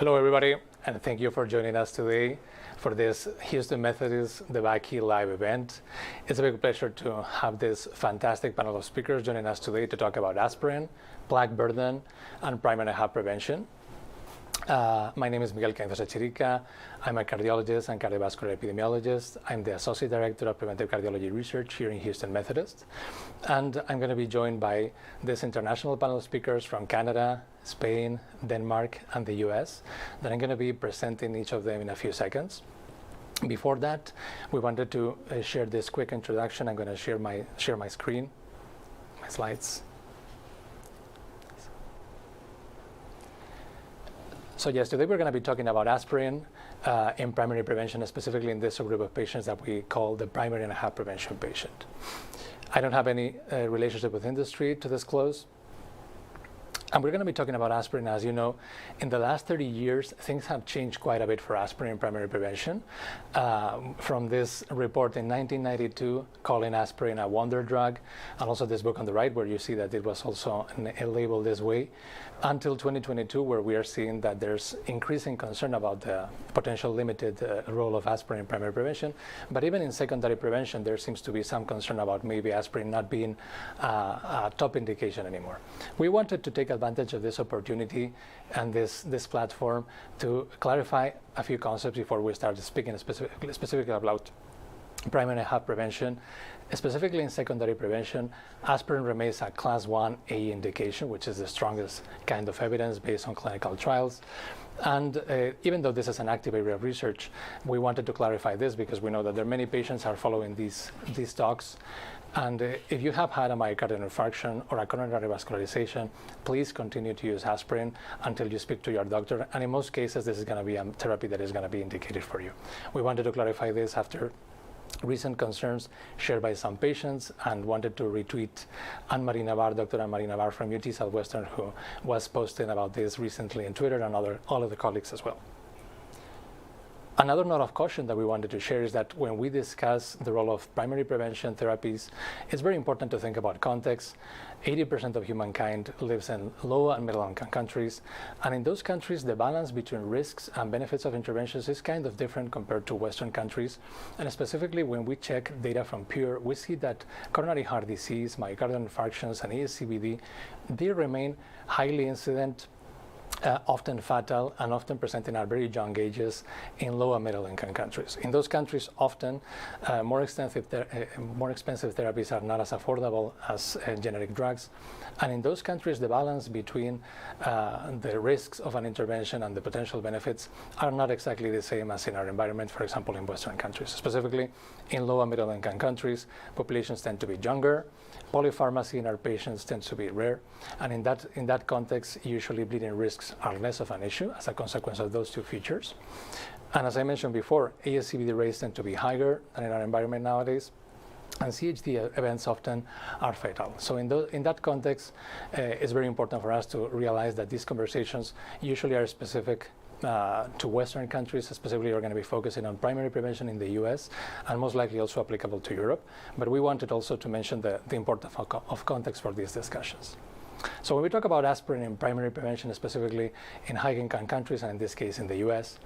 Hello everybody, and thank you for joining us today for this Houston Methodist DEBAKEY live event. It's a big pleasure to have this fantastic panel of speakers joining us today to talk about aspirin, plaque burden, and primary heart prevention. My name is Miguel Cainzos-Achirica. I'm a cardiologist and cardiovascular epidemiologist. I'm the Associate Director of Preventive Cardiology Research here in Houston Methodist. And I'm going to be joined by this international panel of speakers from Canada, Spain, Denmark, and the US that I'm going to be presenting each of them in a few seconds. Before that, we wanted to share this quick introduction. I'm going to share my screen, my slides. So yes, today we're going to be talking about aspirin in primary prevention, specifically in this subgroup of patients that we call the primary and heart prevention patient. I don't have any relationship with industry to disclose. And we're going to be talking about aspirin. As you know, in the last 30 years, things have changed quite a bit for aspirin in primary prevention. From this report in 1992 calling aspirin a wonder drug, and also this book on the right where you see that it was also labeled this way, until 2022 where we are seeing that there's increasing concern about the potential limited role of aspirin in primary prevention. But even in secondary prevention, there seems to be some concern about maybe aspirin not being a top indication anymore. We wanted to take advantage of this opportunity and this platform to clarify a few concepts before we start speaking specifically about primary heart prevention. Specifically in secondary prevention, aspirin remains a class 1A indication, which is the strongest kind of evidence based on clinical trials. And even though this is an active area of research, we wanted to clarify this because we know that there are many patients are following these talks. And if you have had a myocardial infarction or a coronary vascularization, please continue to use aspirin until you speak to your doctor. And in most cases, this is going to be a therapy that is going to be indicated for you. We wanted to clarify this after recent concerns shared by some patients, and wanted to retweet Anne-Marie Navarre, Dr. Anne-Marie Navarre from UT Southwestern, who was posting about this recently on Twitter, and all of the colleagues as well. Another note of caution that we wanted to share is that when we discuss the role of primary prevention therapies, it's very important to think about context. 80% of humankind lives in low and middle income countries, and in those countries the balance between risks and benefits of interventions is kind of different compared to Western countries. And specifically when we check data from PURE, we see that coronary heart disease, myocardial infarctions, and ASCVD, they remain highly incident, often fatal, and often presenting at very young ages in low and middle income countries. In those countries, often more expensive therapies are not as affordable as generic drugs. And in those countries, the balance between the risks of an intervention and the potential benefits are not exactly the same as in our environment, for example, in Western countries. Specifically, in low and middle income countries, populations tend to be younger. Polypharmacy in our patients tends to be rare, and in that context, usually bleeding risks are less of an issue as a consequence of those two features. And as I mentioned before, ASCVD rates tend to be higher than in our environment nowadays, and CHD events often are fatal. So in that context, it's very important for us to realize that these conversations usually are specific to Western countries. Specifically, we're going to be focusing on primary prevention in the US, and most likely also applicable to Europe. But we wanted also to mention the importance of context for these discussions. So when we talk about aspirin in primary prevention, specifically in high-income countries, and in this case in the US,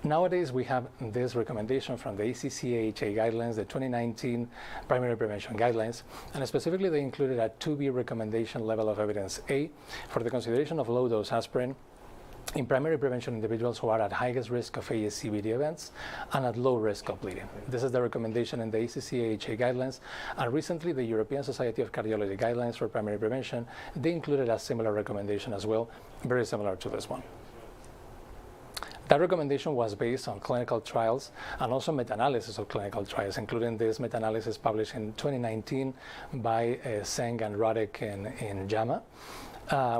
nowadays we have this recommendation from the ACC/AHA guidelines, the 2019 primary prevention guidelines, and specifically they included a 2B recommendation level of evidence A for the consideration of low-dose aspirin in primary prevention individuals who are at highest risk of ASCVD events and at low risk of bleeding. This is the recommendation in the ACC/AHA guidelines, and recently the European Society of Cardiology guidelines for primary prevention, they included a similar recommendation as well, very similar to this one. That recommendation was based on clinical trials and also meta-analysis of clinical trials, including this meta-analysis published in 2019 by Seng and Roddick in JAMA.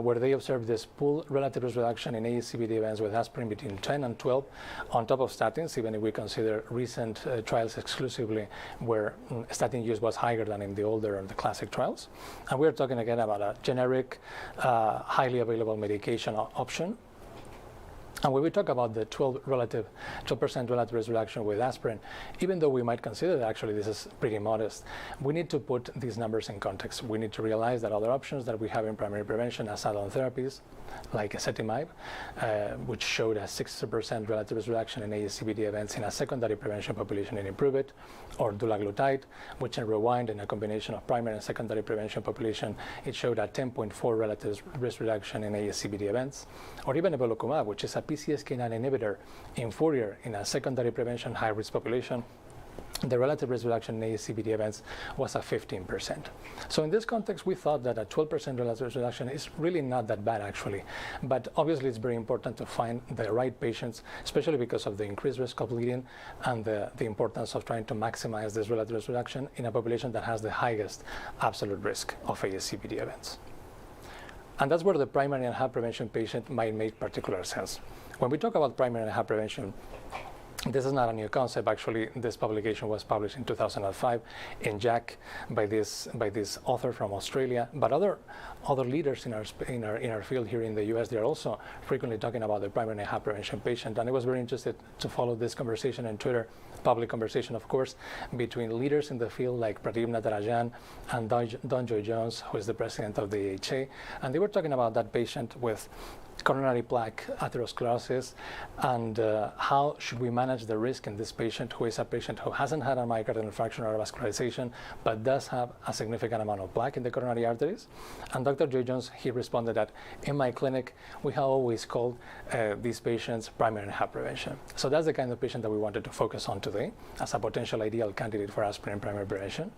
Where they observed this pooled relative risk reduction in ASCVD events with aspirin between 10 and 12 on top of statins, even if we consider recent trials exclusively where statin use was higher than in the older or the classic trials. And we're talking again about a generic, highly available medication option. And when we talk about the 12% relative risk reduction with aspirin, even though we might consider that actually this is pretty modest, we need to put these numbers in context. We need to realize that other options that we have in primary prevention as add-on therapies, like ezetimibe, which showed a 60% relative risk reduction in ASCVD events in a secondary prevention population in IMPROVE-IT, or dulaglutide, which in REWIND, in a combination of primary and secondary prevention population, it showed a 10.4 relative risk reduction in ASCVD events, or even evolocumab, which is a PCSK9 inhibitor in FOURIER in a secondary prevention high-risk population. The relative risk reduction in ASCVD events was at 15%. So in this context, we thought that a 12% relative risk reduction is really not that bad, actually. But obviously, it's very important to find the right patients, especially because of the increased risk of bleeding and the importance of trying to maximize this relative risk reduction in a population that has the highest absolute risk of ASCVD events. And that's where the primary and HAP prevention patient might make particular sense. When we talk about primary and HAP prevention, this is not a new concept. Actually, this publication was published in 2005 in JACC by this author from Australia. But other leaders in our field here in the US, they are also frequently talking about the primary and HAP prevention patient. And I was very interested to follow this conversation on Twitter, public conversation, of course, between leaders in the field like Pradeep Natarajan and Don Joy Jones, who is the president of the AHA. And they were talking about that patient with coronary plaque atherosclerosis, and how should we manage the risk in this patient, who is a patient who hasn't had a myocardial infarction or vascularization, but does have a significant amount of plaque in the coronary arteries. And Dr. Joy Jones, he responded that, in my clinic, we have always called these patients primary and HAP prevention. So that's the kind of patient that we wanted to focus on today as a potential ideal candidate for aspirin primary prevention.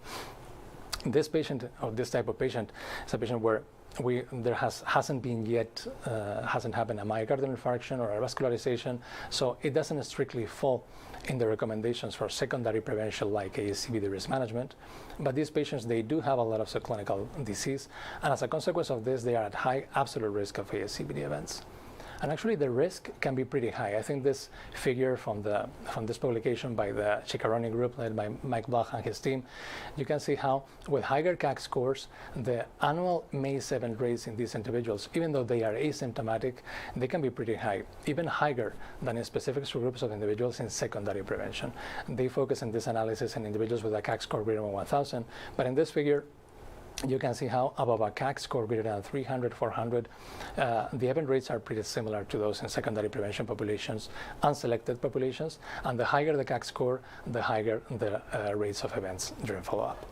This patient, or this type of patient, is a patient where there hasn't happened a myocardial infarction or a vascularization, so it doesn't strictly fall in the recommendations for secondary prevention like ASCVD risk management. But these patients, they do have a lot of subclinical disease, and as a consequence of this, they are at high absolute risk of ASCVD events. And actually, the risk can be pretty high. I think this figure from this publication by the Ciccaroni group led by Mike Bloch and his team, you can see how with higher CAC scores, the annual MACE event rates in these individuals, even though they are asymptomatic, they can be pretty high, even higher than in specific groups of individuals in secondary prevention. They focus in this analysis on individuals with a CAC score greater than 1,000, but in this figure, you can see how above a CAC score greater than 300, 400, the event rates are pretty similar to those in secondary prevention populations, unselected populations, and the higher the CAC score, the higher the rates of events during follow-up.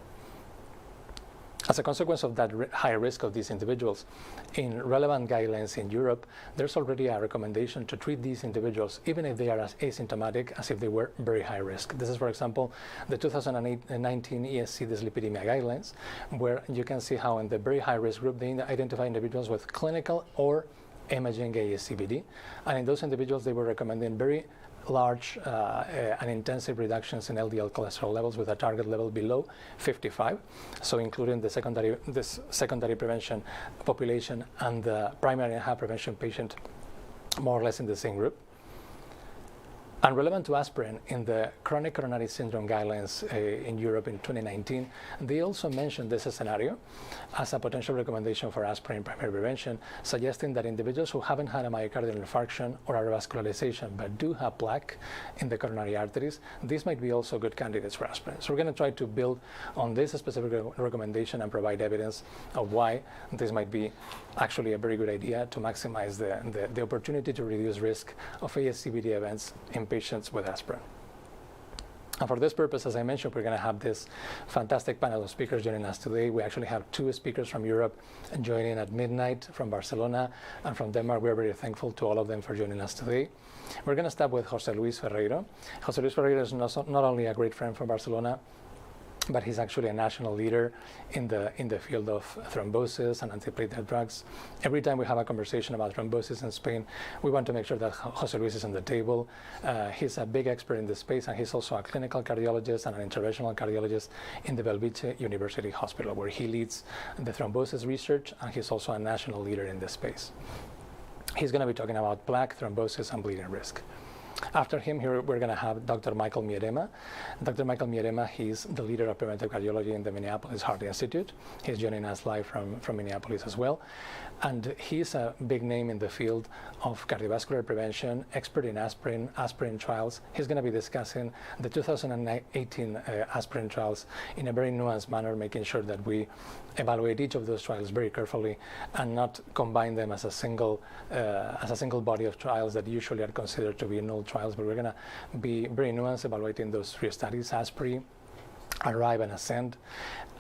As a consequence of that high risk of these individuals, in relevant guidelines in Europe, there's already a recommendation to treat these individuals, even if they are as asymptomatic as if they were very high risk. This is, for example, the 2019 ESC dyslipidemia guidelines, where you can see how in the very high risk group, they identify individuals with clinical or imaging ASCVD. And in those individuals, they were recommending very large and intensive reductions in LDL cholesterol levels with a target level below 55, so including this secondary prevention population and the primary and HAP prevention patient more or less in the same group. And relevant to aspirin, in the chronic coronary syndrome guidelines in Europe in 2019, they also mentioned this scenario as a potential recommendation for aspirin primary prevention, suggesting that individuals who haven't had a myocardial infarction or a revascularization but do have plaque in the coronary arteries, these might be also good candidates for aspirin. So we're going to try to build on this specific recommendation and provide evidence of why this might be actually a very good idea to maximize the opportunity to reduce risk of ASCVD events in patients with aspirin. And for this purpose, as I mentioned, we're going to have this fantastic panel of speakers joining us today. We actually have two speakers from Europe joining at midnight from Barcelona, and from Denmark. We're very thankful to all of them for joining us today. We're going to start with José Luis Ferreiro. José Luis Ferreiro is not only a great friend from Barcelona, but he's actually a national leader in the field of thrombosis and antiplatelet drugs. Every time we have a conversation about thrombosis in Spain, we want to make sure that José Luis is on the table. He's a big expert in this space, and he's also a clinical cardiologist and an interventional cardiologist in the Belvitge University Hospital, where he leads the thrombosis research, and he's also a national leader in this space. He's going to be talking about plaque, thrombosis, and bleeding risk. After him, here we're going to have Dr. Michael Mierema. Dr. Michael Mierema, he's the leader of preventive cardiology in the Minneapolis Heart Institute. He's joining us live from Minneapolis as well. And he's a big name in the field of cardiovascular prevention, expert in aspirin trials. He's going to be discussing the 2018 aspirin trials in a very nuanced manner, making sure that we evaluate each of those trials very carefully and not combine them as a single body of trials that usually are considered to be null trials. But we're going to be very nuanced evaluating those three studies: Aspirin, Arrive, and Ascend.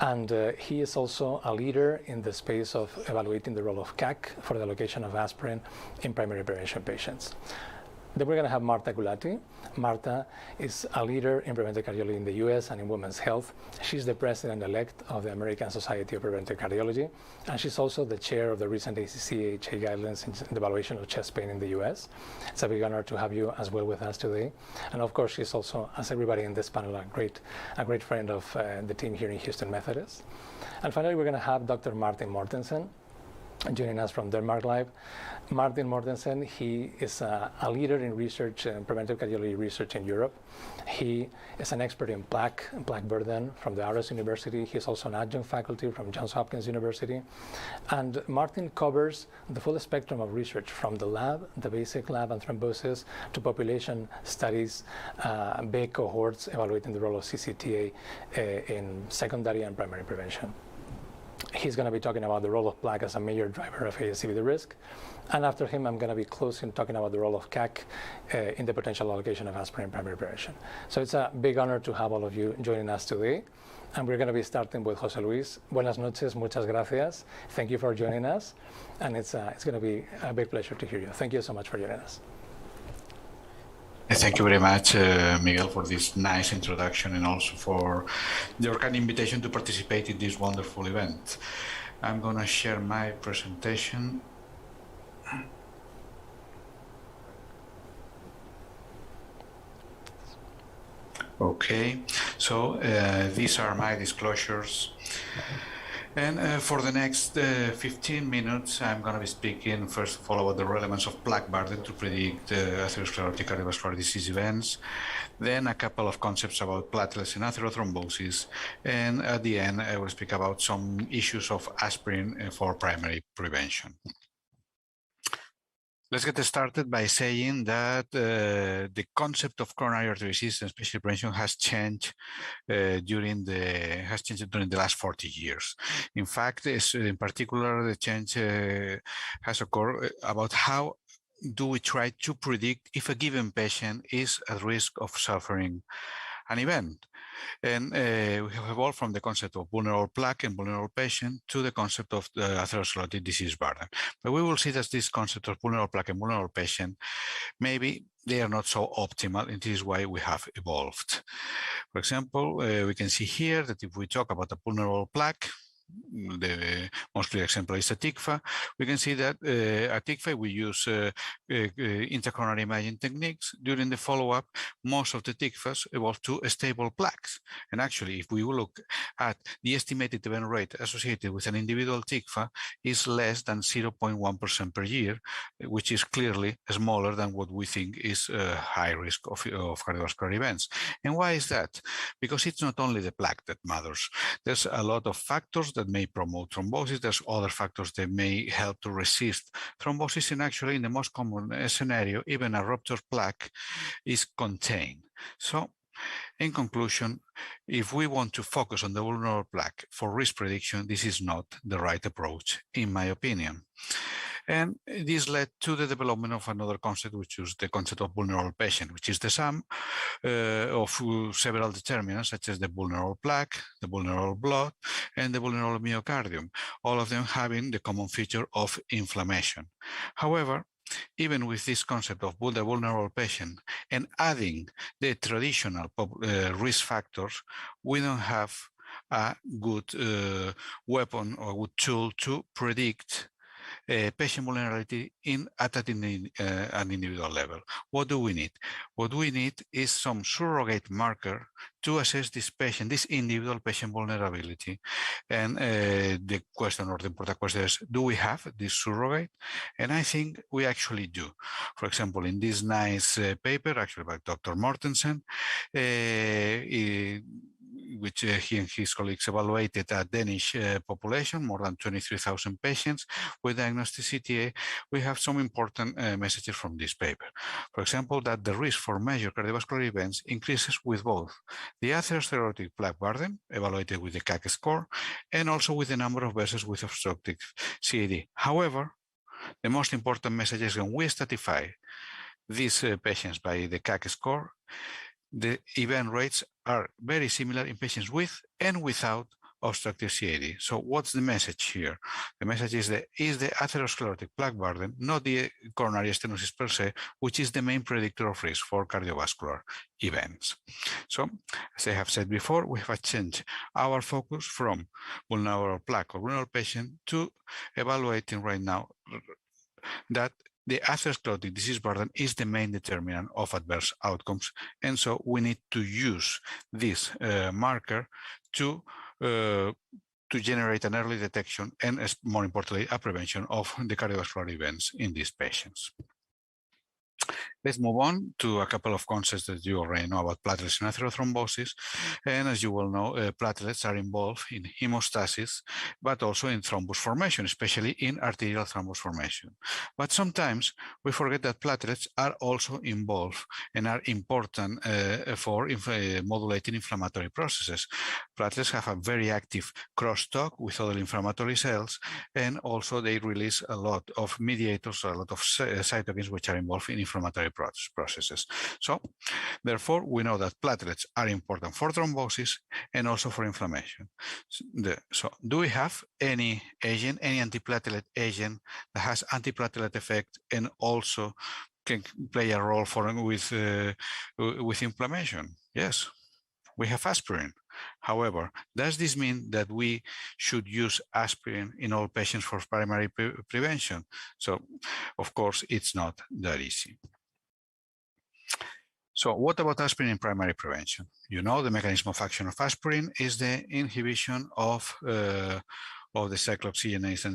And he is also a leader in the space of evaluating the role of CAC for the allocation of aspirin in primary prevention patients. Then we're going to have Marta Gulati. Marta is a leader in preventive cardiology in the US and in women's health. She's the president-elect of the American Society of Preventive Cardiology, and she's also the chair of the recent ACC/AHA guidelines in the evaluation of chest pain in the US. It's a big honor to have you as well with us today. And of course, she's also, as everybody in this panel, a great friend of the team here in Houston Methodist. And finally, we're going to have Dr. Martin Mortensen joining us from Denmark Live. Martin Mortensen, he is a leader in research and preventive cardiology research in Europe. He is an expert in plaque burden from the Aarhus University. He's also an adjunct faculty from Johns Hopkins University. And Martin covers the full spectrum of research from the lab, the basic lab and thrombosis, to population studies, big cohorts evaluating the role of CCTA in secondary and primary prevention. He's going to be talking about the role of plaque as a major driver of ASCVD risk. And after him, I'm going to be closing talking about the role of CAC in the potential allocation of aspirin in primary prevention. So it's a big honor to have all of you joining us today. And we're going to be starting with José Luis. Buenas noches, muchas gracias. Thank you for joining us. And it's going to be a big pleasure to hear you. Thank you so much for joining us. Thank you very much, Miguel, for this nice introduction and also for your kind invitation to participate in this wonderful event. I'm going to share my presentation. Okay, so these are my disclosures. And for the next 15 minutes, I'm going to be speaking, first of all, about the relevance of plaque burden to predict atherosclerotic cardiovascular disease events, then a couple of concepts about platelets and atherothrombosis, and at the end, I will speak about some issues of aspirin for primary prevention. Let's get started by saying that the concept of coronary artery disease, and especially prevention, has changed during the last 40 years. In fact, in particular, the change has occurred about how do we try to predict if a given patient is at risk of suffering an event. And we have evolved from the concept of vulnerable plaque and vulnerable patient to the concept of the atherosclerotic disease burden. But we will see that this concept of vulnerable plaque and vulnerable patient, maybe they are not so optimal, and this is why we have evolved. For example, we can see here that if we talk about a vulnerable plaque, the most clear example is a TICFA. We can see that at TICFA we use intracoronary imaging techniques. During the follow-up, most of the TICFAs evolve to stable plaques. And actually, if we look at the estimated event rate associated with an individual TICFA, is less than 0.1% per year, which is clearly smaller than what we think is a high risk of cardiovascular events. And why is that? Because it's not only the plaque that matters. There's a lot of factors that may promote thrombosis. There's other factors that may help to resist thrombosis, and actually in the most common scenario, even a ruptured plaque is contained. So in conclusion, if we want to focus on the vulnerable plaque for risk prediction, this is not the right approach, in my opinion. And this led to the development of another concept, which is the concept of vulnerable patient, which is the sum of several determinants, such as the vulnerable plaque, the vulnerable blood, and the vulnerable myocardium, all of them having the common feature of inflammation. However, even with this concept of the vulnerable patient and adding the traditional risk factors, we don't have a good weapon or good tool to predict patient vulnerability at an individual level. What do we need? What we need is some surrogate marker to assess this patient, this individual patient vulnerability. And the question, or the important question, is, do we have this surrogate? And I think we actually do. For example, in this nice paper, actually by Dr. Mortensen, which he and his colleagues evaluated a Danish population, more than 23,000 patients with diagnostic CTA, we have some important messages from this paper. For example, that the risk for major cardiovascular events increases with both the atherosclerotic plaque burden, evaluated with the CAC score, and also with the number of vessels with obstructive CAD. However, the most important message is when we stratify these patients by the CAC score, the event rates are very similar in patients with and without obstructive CAD. So what's the message here? The message is that is the atherosclerotic plaque burden, not the coronary stenosis per se, which is the main predictor of risk for cardiovascular events. So, as I have said before, we have changed our focus from vulnerable plaque or vulnerable patient to evaluating right now that the atherosclerotic disease burden is the main determinant of adverse outcomes. And so we need to use this marker to generate an early detection and, more importantly, a prevention of the cardiovascular events in these patients. Let's move on to a couple of concepts that you already know about platelets and atherothrombosis. And as you well know, platelets are involved in hemostasis, but also in thrombus formation, especially in arterial thrombus formation. But sometimes we forget that platelets are also involved and are important for modulating inflammatory processes. Platelets have a very active crosstalk with other inflammatory cells, and also they release a lot of mediators, a lot of cytokines which are involved in inflammatory processes. So, therefore, we know that platelets are important for thrombosis and also for inflammation. So, do we have any agent, any antiplatelet agent that has antiplatelet effect and also can play a role with inflammation? Yes, we have aspirin. However, does this mean that we should use aspirin in all patients for primary prevention? So, of course, it's not that easy. So what about aspirin in primary prevention? You know, the mechanism of action of aspirin is the inhibition of the cyclooxygenase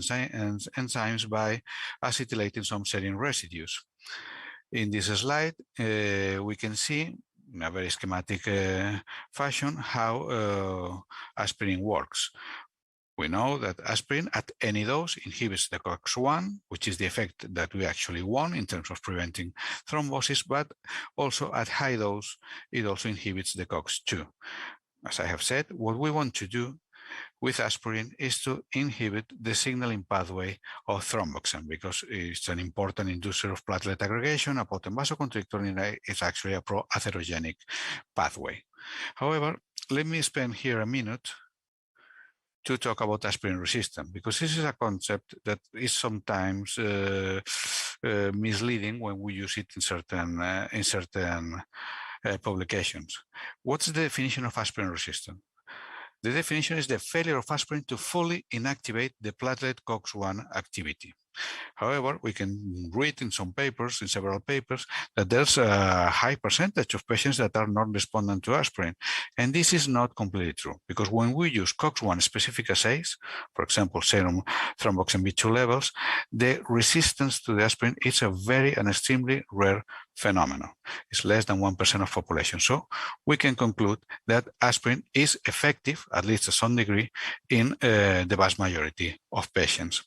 enzymes by acetylating some serine residues. In this slide, we can see in a very schematic fashion how aspirin works. We know that aspirin at any dose inhibits the COX-1, which is the effect that we actually want in terms of preventing thrombosis, but also at high dose, it also inhibits the COX-2. As I have said, what we want to do with aspirin is to inhibit the signaling pathway of thromboxane, because it's an important inducer of platelet aggregation, a potent vasoconstrictor, and it's actually a pro-atherogenic pathway. However, let me spend here a minute to talk about aspirin resistance, because this is a concept that is sometimes misleading when we use it in certain publications. What's the definition of aspirin resistance? The definition is the failure of aspirin to fully inactivate the platelet COX-1 activity. However, we can read in some papers, in several papers, that there's a high percentage of patients that are not responding to aspirin. And this is not completely true, because when we use COX-1 specific assays, for example, serum thromboxane B2 levels, the resistance to the aspirin is a very and extremely rare phenomenon. It's less than 1% of population. So we can conclude that aspirin is effective, at least to some degree, in the vast majority of patients.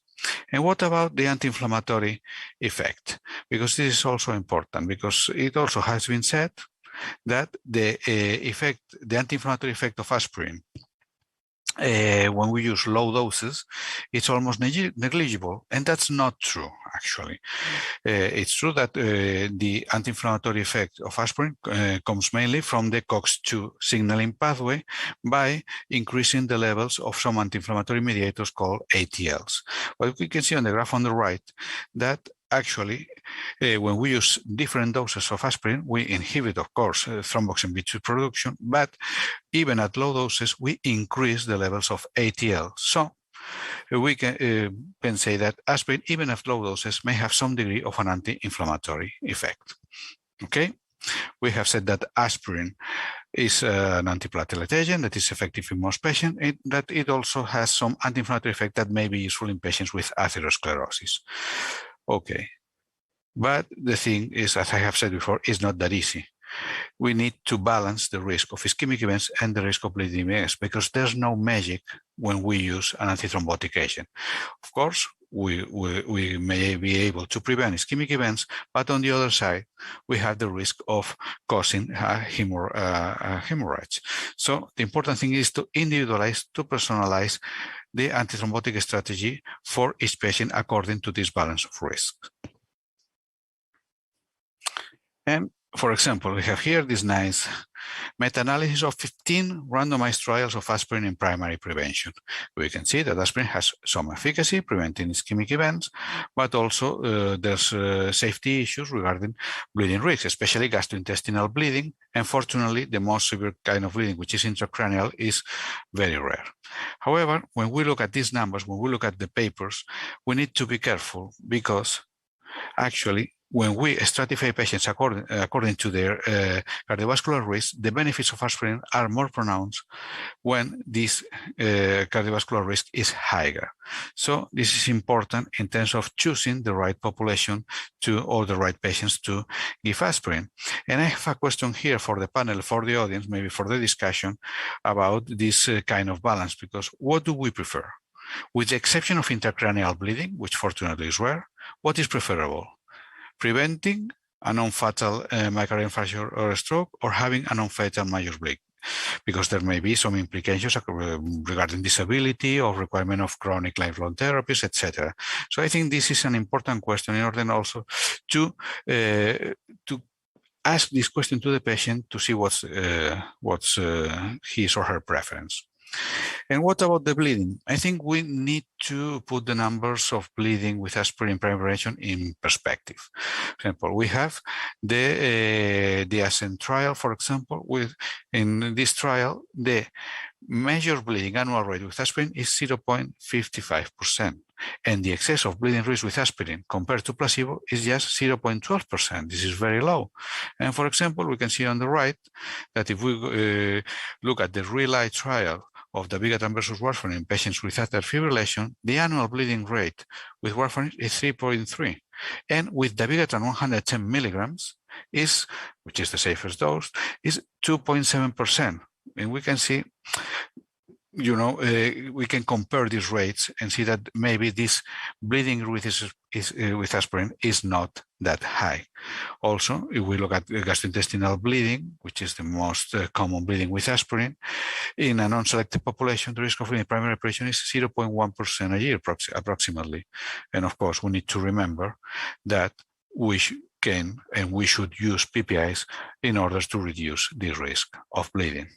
And what about the anti-inflammatory effect? Because this is also important, because it also has been said that the anti-inflammatory effect of aspirin when we use low doses, it's almost negligible, and that's not true, actually. It's true that the anti-inflammatory effect of aspirin comes mainly from the COX-2 signaling pathway by increasing the levels of some anti-inflammatory mediators called ATLs. But we can see on the graph on the right that actually, when we use different doses of aspirin, we inhibit, of course, thromboxane B2 production, but even at low doses, we increase the levels of ATL. So we can say that aspirin, even at low doses, may have some degree of an anti-inflammatory effect. Okay, we have said that aspirin is an antiplatelet agent that is effective in most patients, that it also has some anti-inflammatory effect that may be useful in patients with atherosclerosis. Okay, but the thing is, as I have said before, is not that easy. We need to balance the risk of ischemic events and the risk of bleeding events, because there's no magic when we use an antithrombotic agent. Of course, we may be able to prevent ischemic events, but on the other side, we have the risk of causing hemorrhage. So the important thing is to individualize, to personalize the antithrombotic strategy for each patient according to this balance of risk. And for example, we have here this nice meta-analysis of 15 randomized trials of aspirin in primary prevention. We can see that aspirin has some efficacy preventing ischemic events, but also there's safety issues regarding bleeding risks, especially gastrointestinal bleeding. And fortunately, the most severe kind of bleeding, which is intracranial, is very rare. However, when we look at these numbers, when we look at the papers, we need to be careful, because actually, when we stratify patients according to their cardiovascular risk, the benefits of aspirin are more pronounced when this cardiovascular risk is higher. So this is important in terms of choosing the right population or the right patients to give aspirin. And I have a question here for the panel, for the audience, maybe for the discussion about this kind of balance, because what do we prefer? With the exception of intracranial bleeding, which fortunately is rare, what is preferable? Preventing a non-fatal myocardial infarction or stroke, or having a non-fatal major bleed? Because there may be some implications regarding disability or requirement of chronic lifelong therapies, etc. So I think this is an important question in order also to ask this question to the patient to see what's his or her preference. And what about the bleeding? I think we need to put the numbers of bleeding with aspirin primary prevention in perspective. For example, we have the ASCENT trial, for example. In this trial, the measured bleeding annual rate with aspirin is 0.55%. And the excess of bleeding risk with aspirin compared to placebo is just 0.12%. This is very low. And for example, we can see on the right that if we look at the RELY trial of dabigatran versus warfarin in patients with atrial fibrillation, the annual bleeding rate with warfarin is 3.3. And with dabigatran 110 milligrams, which is the safest dose, is 2.7%. And we can see, we can compare these rates and see that maybe this bleeding with aspirin is not that high. Also, if we look at gastrointestinal bleeding, which is the most common bleeding with aspirin, in a non-selected population, the risk of bleeding primary prevention is 0.1% a year approximately. And of course, we need to remember that we can and we should use PPIs in order to reduce the risk of bleeding.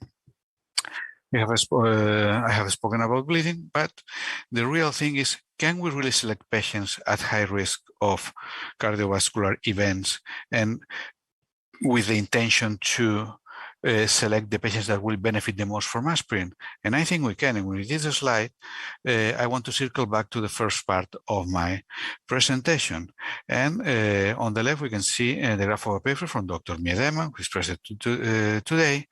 I have spoken about bleeding, but the real thing is, can we really select patients at high risk of cardiovascular events and with the intention to select the patients that will benefit the most from aspirin? And I think we can. And with this slide, I want to circle back to the first part of my presentation. And on the left, we can see the graph of a paper from Dr. Miedema, who is present today.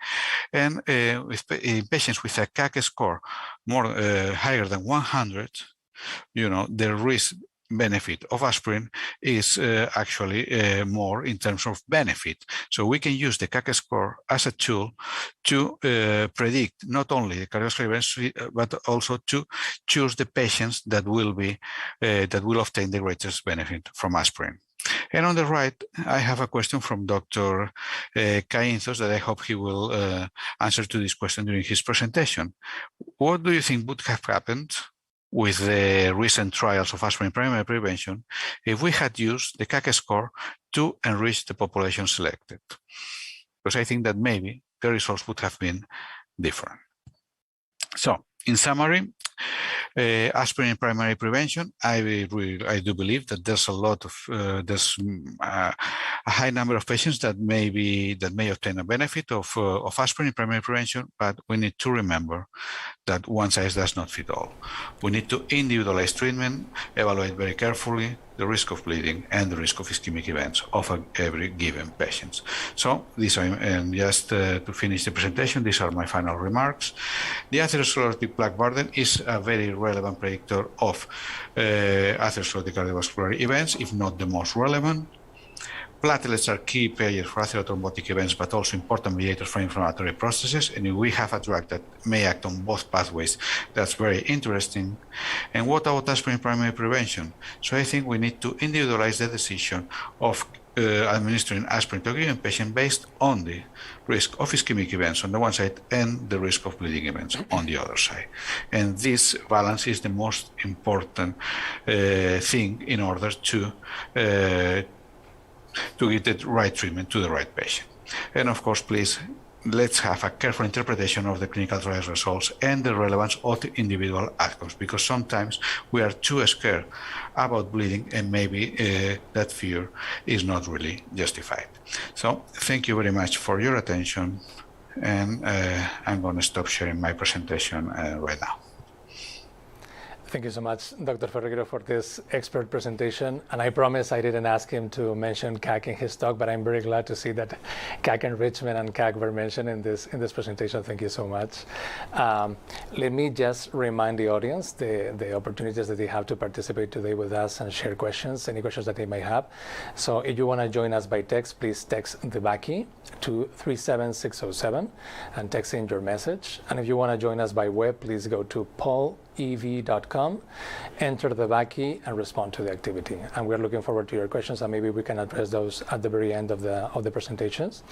And in patients with a CAC score higher than 100, the risk benefit of aspirin is actually more in terms of benefit. So we can use the CAC score as a tool to predict not only the cardiovascular events, but also to choose the patients that will obtain the greatest benefit from aspirin. And on the right, I have a question from Dr. Cainzos that I hope he will answer to this question during his presentation. What do you think would have happened with the recent trials of aspirin primary prevention if we had used the CAC score to enrich the population selected? Because I think that maybe the results would have been different. So, in summary, Aspirin primary prevention, I do believe that there's a lot of a high number of patients that may obtain a benefit of aspirin primary prevention, but we need to remember that one size does not fit all. We need to individualize treatment, evaluate very carefully the risk of bleeding and the risk of ischemic events of every given patient. So these are, and just to finish the presentation, these are my final remarks. The atherosclerotic plaque burden is a very relevant predictor of atherosclerotic cardiovascular events, if not the most relevant. Platelets are key players for atherothrombotic events, but also important mediators for inflammatory processes. And if we have a drug that may act on both pathways, that's very interesting. And what about aspirin primary prevention? So I think we need to individualize the decision of administering aspirin to a given patient based on the risk of ischemic events on the one side and the risk of bleeding events on the other side. And this balance is the most important thing in order to give the right treatment to the right patient. And of course, please, let's have a careful interpretation of the clinical trial results and the relevance of the individual outcomes, because sometimes we are too scared about bleeding and maybe that fear is not really justified. So thank you very much for your attention, and I'm going to stop sharing my presentation right now. Thank you so much, Dr. Ferreiro, for this expert presentation. And I promise I didn't ask him to mention CAC in his talk, but I'm very glad to see that CAC enrichment and CAC were mentioned in this presentation. Thank you so much. Let me just remind the audience the opportunities that they have to participate today with us and share questions, any questions that they may have. So if you want to join us by text, please text DEBAKEY to 37607 and text in your message. And if you want to join us by web, please go to paulev.com, enter DEBAKEY, and respond to the activity. And we're looking forward to your questions, and maybe we can address those at the very end of the presentations.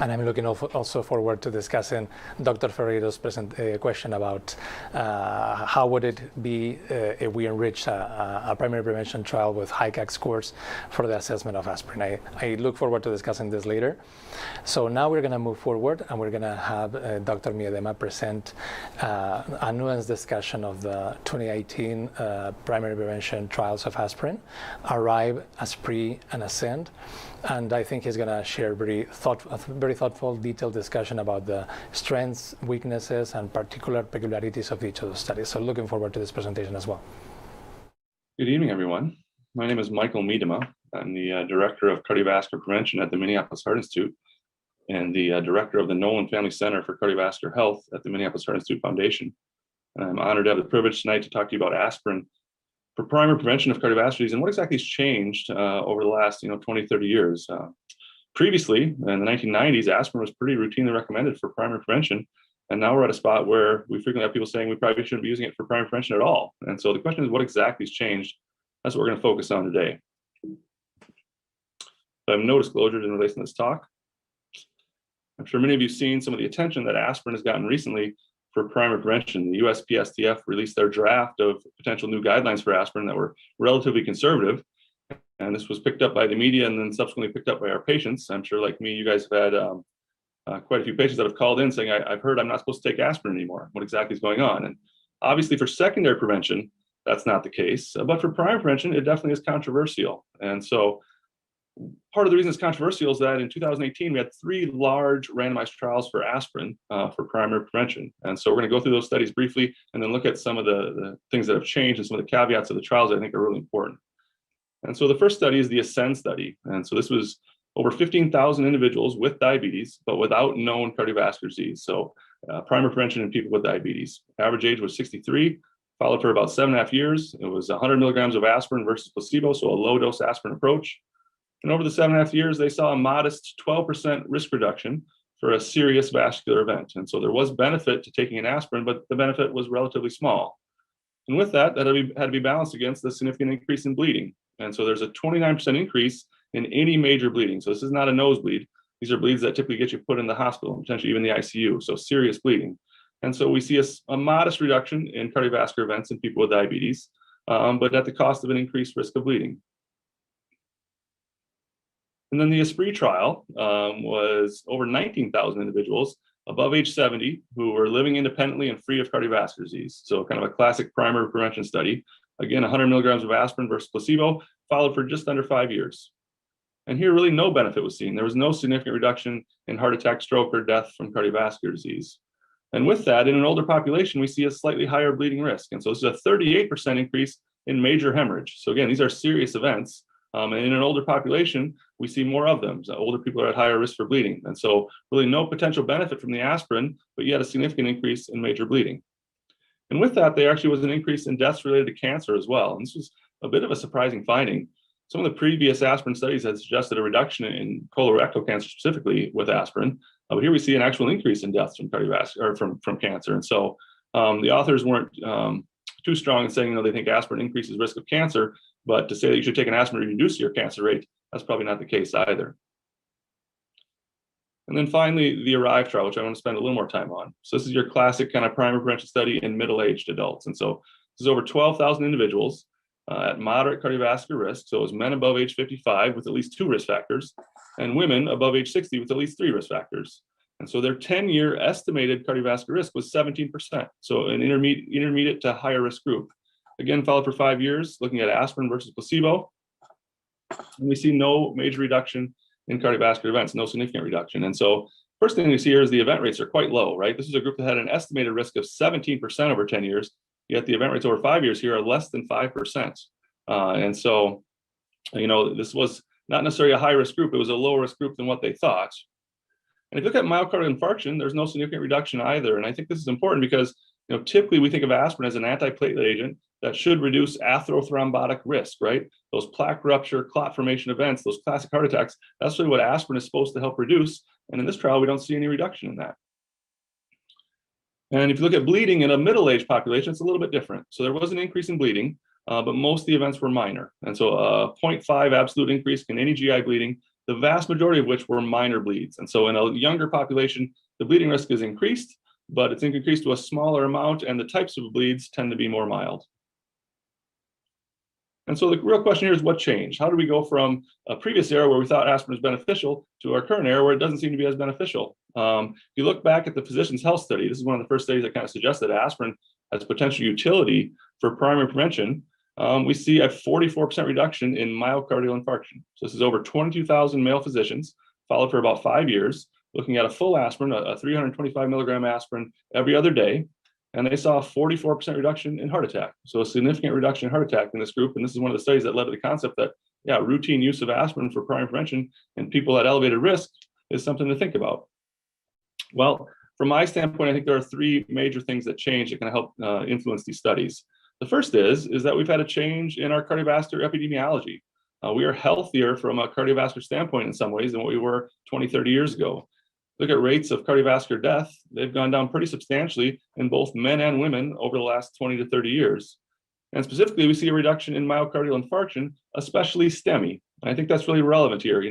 And I'm looking also forward to discussing Dr. Ferreiro's question about how would it be if we enrich a primary prevention trial with high CAC scores for the assessment of aspirin. I look forward to discussing this later. So now we're going to move forward, and we're going to have Dr. Miedema present a nuanced discussion of the 2018 primary prevention trials of aspirin, ARRIVE, ASPRE, and ASCEND. And I think he's going to share very thoughtful, detailed discussion about the strengths, weaknesses, and particular peculiarities of each of the studies. So looking forward to this presentation as well. Good evening, everyone. My name is Michael Miedema. I'm the Director of Cardiovascular Prevention at the Minneapolis Heart Institute and the Director of the Nolan Family Center for Cardiovascular Health at the Minneapolis Heart Institute Foundation. And I'm honored to have the privilege tonight to talk to you about aspirin for primary prevention of cardiovascular disease and what exactly has changed over the last 20, 30 years. Previously, in the 1990s, aspirin was pretty routinely recommended for primary prevention. And now we're at a spot where we frequently have people saying we probably shouldn't be using it for primary prevention at all. And so the question is, what exactly has changed? That's what we're going to focus on today. I have no disclosures in relation to this talk. I'm sure many of you have seen some of the attention that aspirin has gotten recently for primary prevention. The USPSTF released their draft of potential new guidelines for aspirin that were relatively conservative. And this was picked up by the media and then subsequently picked up by our patients. I'm sure, like me, you guys have had quite a few patients that have called in saying, I've heard I'm not supposed to take aspirin anymore. What exactly is going on? And obviously for secondary prevention, that's not the case. But for primary prevention, it definitely is controversial. And so part of the reason it's controversial is that in 2018, we had 3 large randomized trials for aspirin for primary prevention. And so we're going to go through those studies briefly and then look at some of the things that have changed and some of the caveats of the trials I think are really important. And so the first study is the ASCEND study. And so this was over 15,000 individuals with diabetes, but without known cardiovascular disease. So primary prevention in people with diabetes. Average age was 63, followed for about 7.5 years. It was 100 milligrams of aspirin versus placebo, so a low dose aspirin approach. And over the 7.5 years, they saw a modest 12% risk reduction for a serious vascular event. And so there was benefit to taking an aspirin, but the benefit was relatively small. And with that had to be balanced against the significant increase in bleeding. And so there's a 29% increase in any major bleeding. So this is not a nosebleed. These are bleeds that typically get you put in the hospital, potentially even the ICU, so serious bleeding. And so we see a modest reduction in cardiovascular events in people with diabetes, but at the cost of an increased risk of bleeding. And then the Aspirin trial was over 19,000 individuals above age 70 who were living independently and free of cardiovascular disease. So kind of a classic primary prevention study. Again, 100 milligrams of aspirin versus placebo, followed for just under 5 years. And here really no benefit was seen. There was no significant reduction in heart attack, stroke, or death from cardiovascular disease. And with that, in an older population, we see a slightly higher bleeding risk. And so this is a 38% increase in major hemorrhage. So again, these are serious events. And in an older population, we see more of them. So older people are at higher risk for bleeding. And so really no potential benefit from the aspirin, but yet a significant increase in major bleeding. And with that, there actually was an increase in deaths related to cancer as well. And this was a bit of a surprising finding. Some of the previous aspirin studies had suggested a reduction in colorectal cancer specifically with aspirin. But here we see an actual increase in deaths from cardiovascular or from cancer. And so the authors weren't too strong in saying, they think aspirin increases risk of cancer, but to say that you should take an aspirin to reduce your cancer rate, that's probably not the case either. And then finally, the ARRIVE trial, which I want to spend a little more time on. So this is your classic kind of primary prevention study in middle-aged adults. And so this is over 12,000 individuals at moderate cardiovascular risk. So it was men above age 55 with at least 2 risk factors and women above age 60 with at least 3 risk factors. And so their 10-year estimated cardiovascular risk was 17%. So an intermediate to higher risk group. Again, followed for 5 years, looking at aspirin versus placebo. And we see no major reduction in cardiovascular events, no significant reduction. And so first thing we see here is the event rates are quite low, right? This is a group that had an estimated risk of 17% over 10 years, yet the event rates over 5 years here are less than 5%. And so, this was not necessarily a high risk group, it was a lower risk group than what they thought. And if you look at myocardial infarction, there's no significant reduction either. And I think this is important because typically we think of aspirin as an antiplatelet agent that should reduce atherothrombotic risk, right? Those plaque rupture, clot formation events, those classic heart attacks, that's really what aspirin is supposed to help reduce. And in this trial, we don't see any reduction in that. And if you look at bleeding in a middle-aged population, it's a little bit different. So there was an increase in bleeding, but most of the events were minor. And so a 0.5 absolute increase in any GI bleeding, the vast majority of which were minor bleeds. And so in a younger population, the bleeding risk is increased, but it's increased to a smaller amount, and the types of bleeds tend to be more mild. And so the real question here is what changed? How do we go from a previous era where we thought aspirin was beneficial to our current era where it doesn't seem to be as beneficial? If you look back at the Physician's Health Study, this is one of the first studies that kind of suggested aspirin has potential utility for primary prevention. We see a 44% reduction in myocardial infarction. So this is over 22,000 male physicians, followed for about 5 years, looking at a full aspirin, a 325 milligram aspirin every other day. And they saw a 44% reduction in heart attack. So a significant reduction in heart attack in this group. And this is one of the studies that led to the concept that, routine use of aspirin for primary prevention in people at elevated risk is something to think about. Well, from my standpoint, I think there are 3 major things that change that can help influence these studies. The first is that we've had a change in our cardiovascular epidemiology. We are healthier from a cardiovascular standpoint in some ways than what we were 20, 30 years ago. Look at rates of cardiovascular death. They've gone down pretty substantially in both men and women over the last 20 to 30 years. And specifically, we see a reduction in myocardial infarction, especially STEMI. And I think that's really relevant here.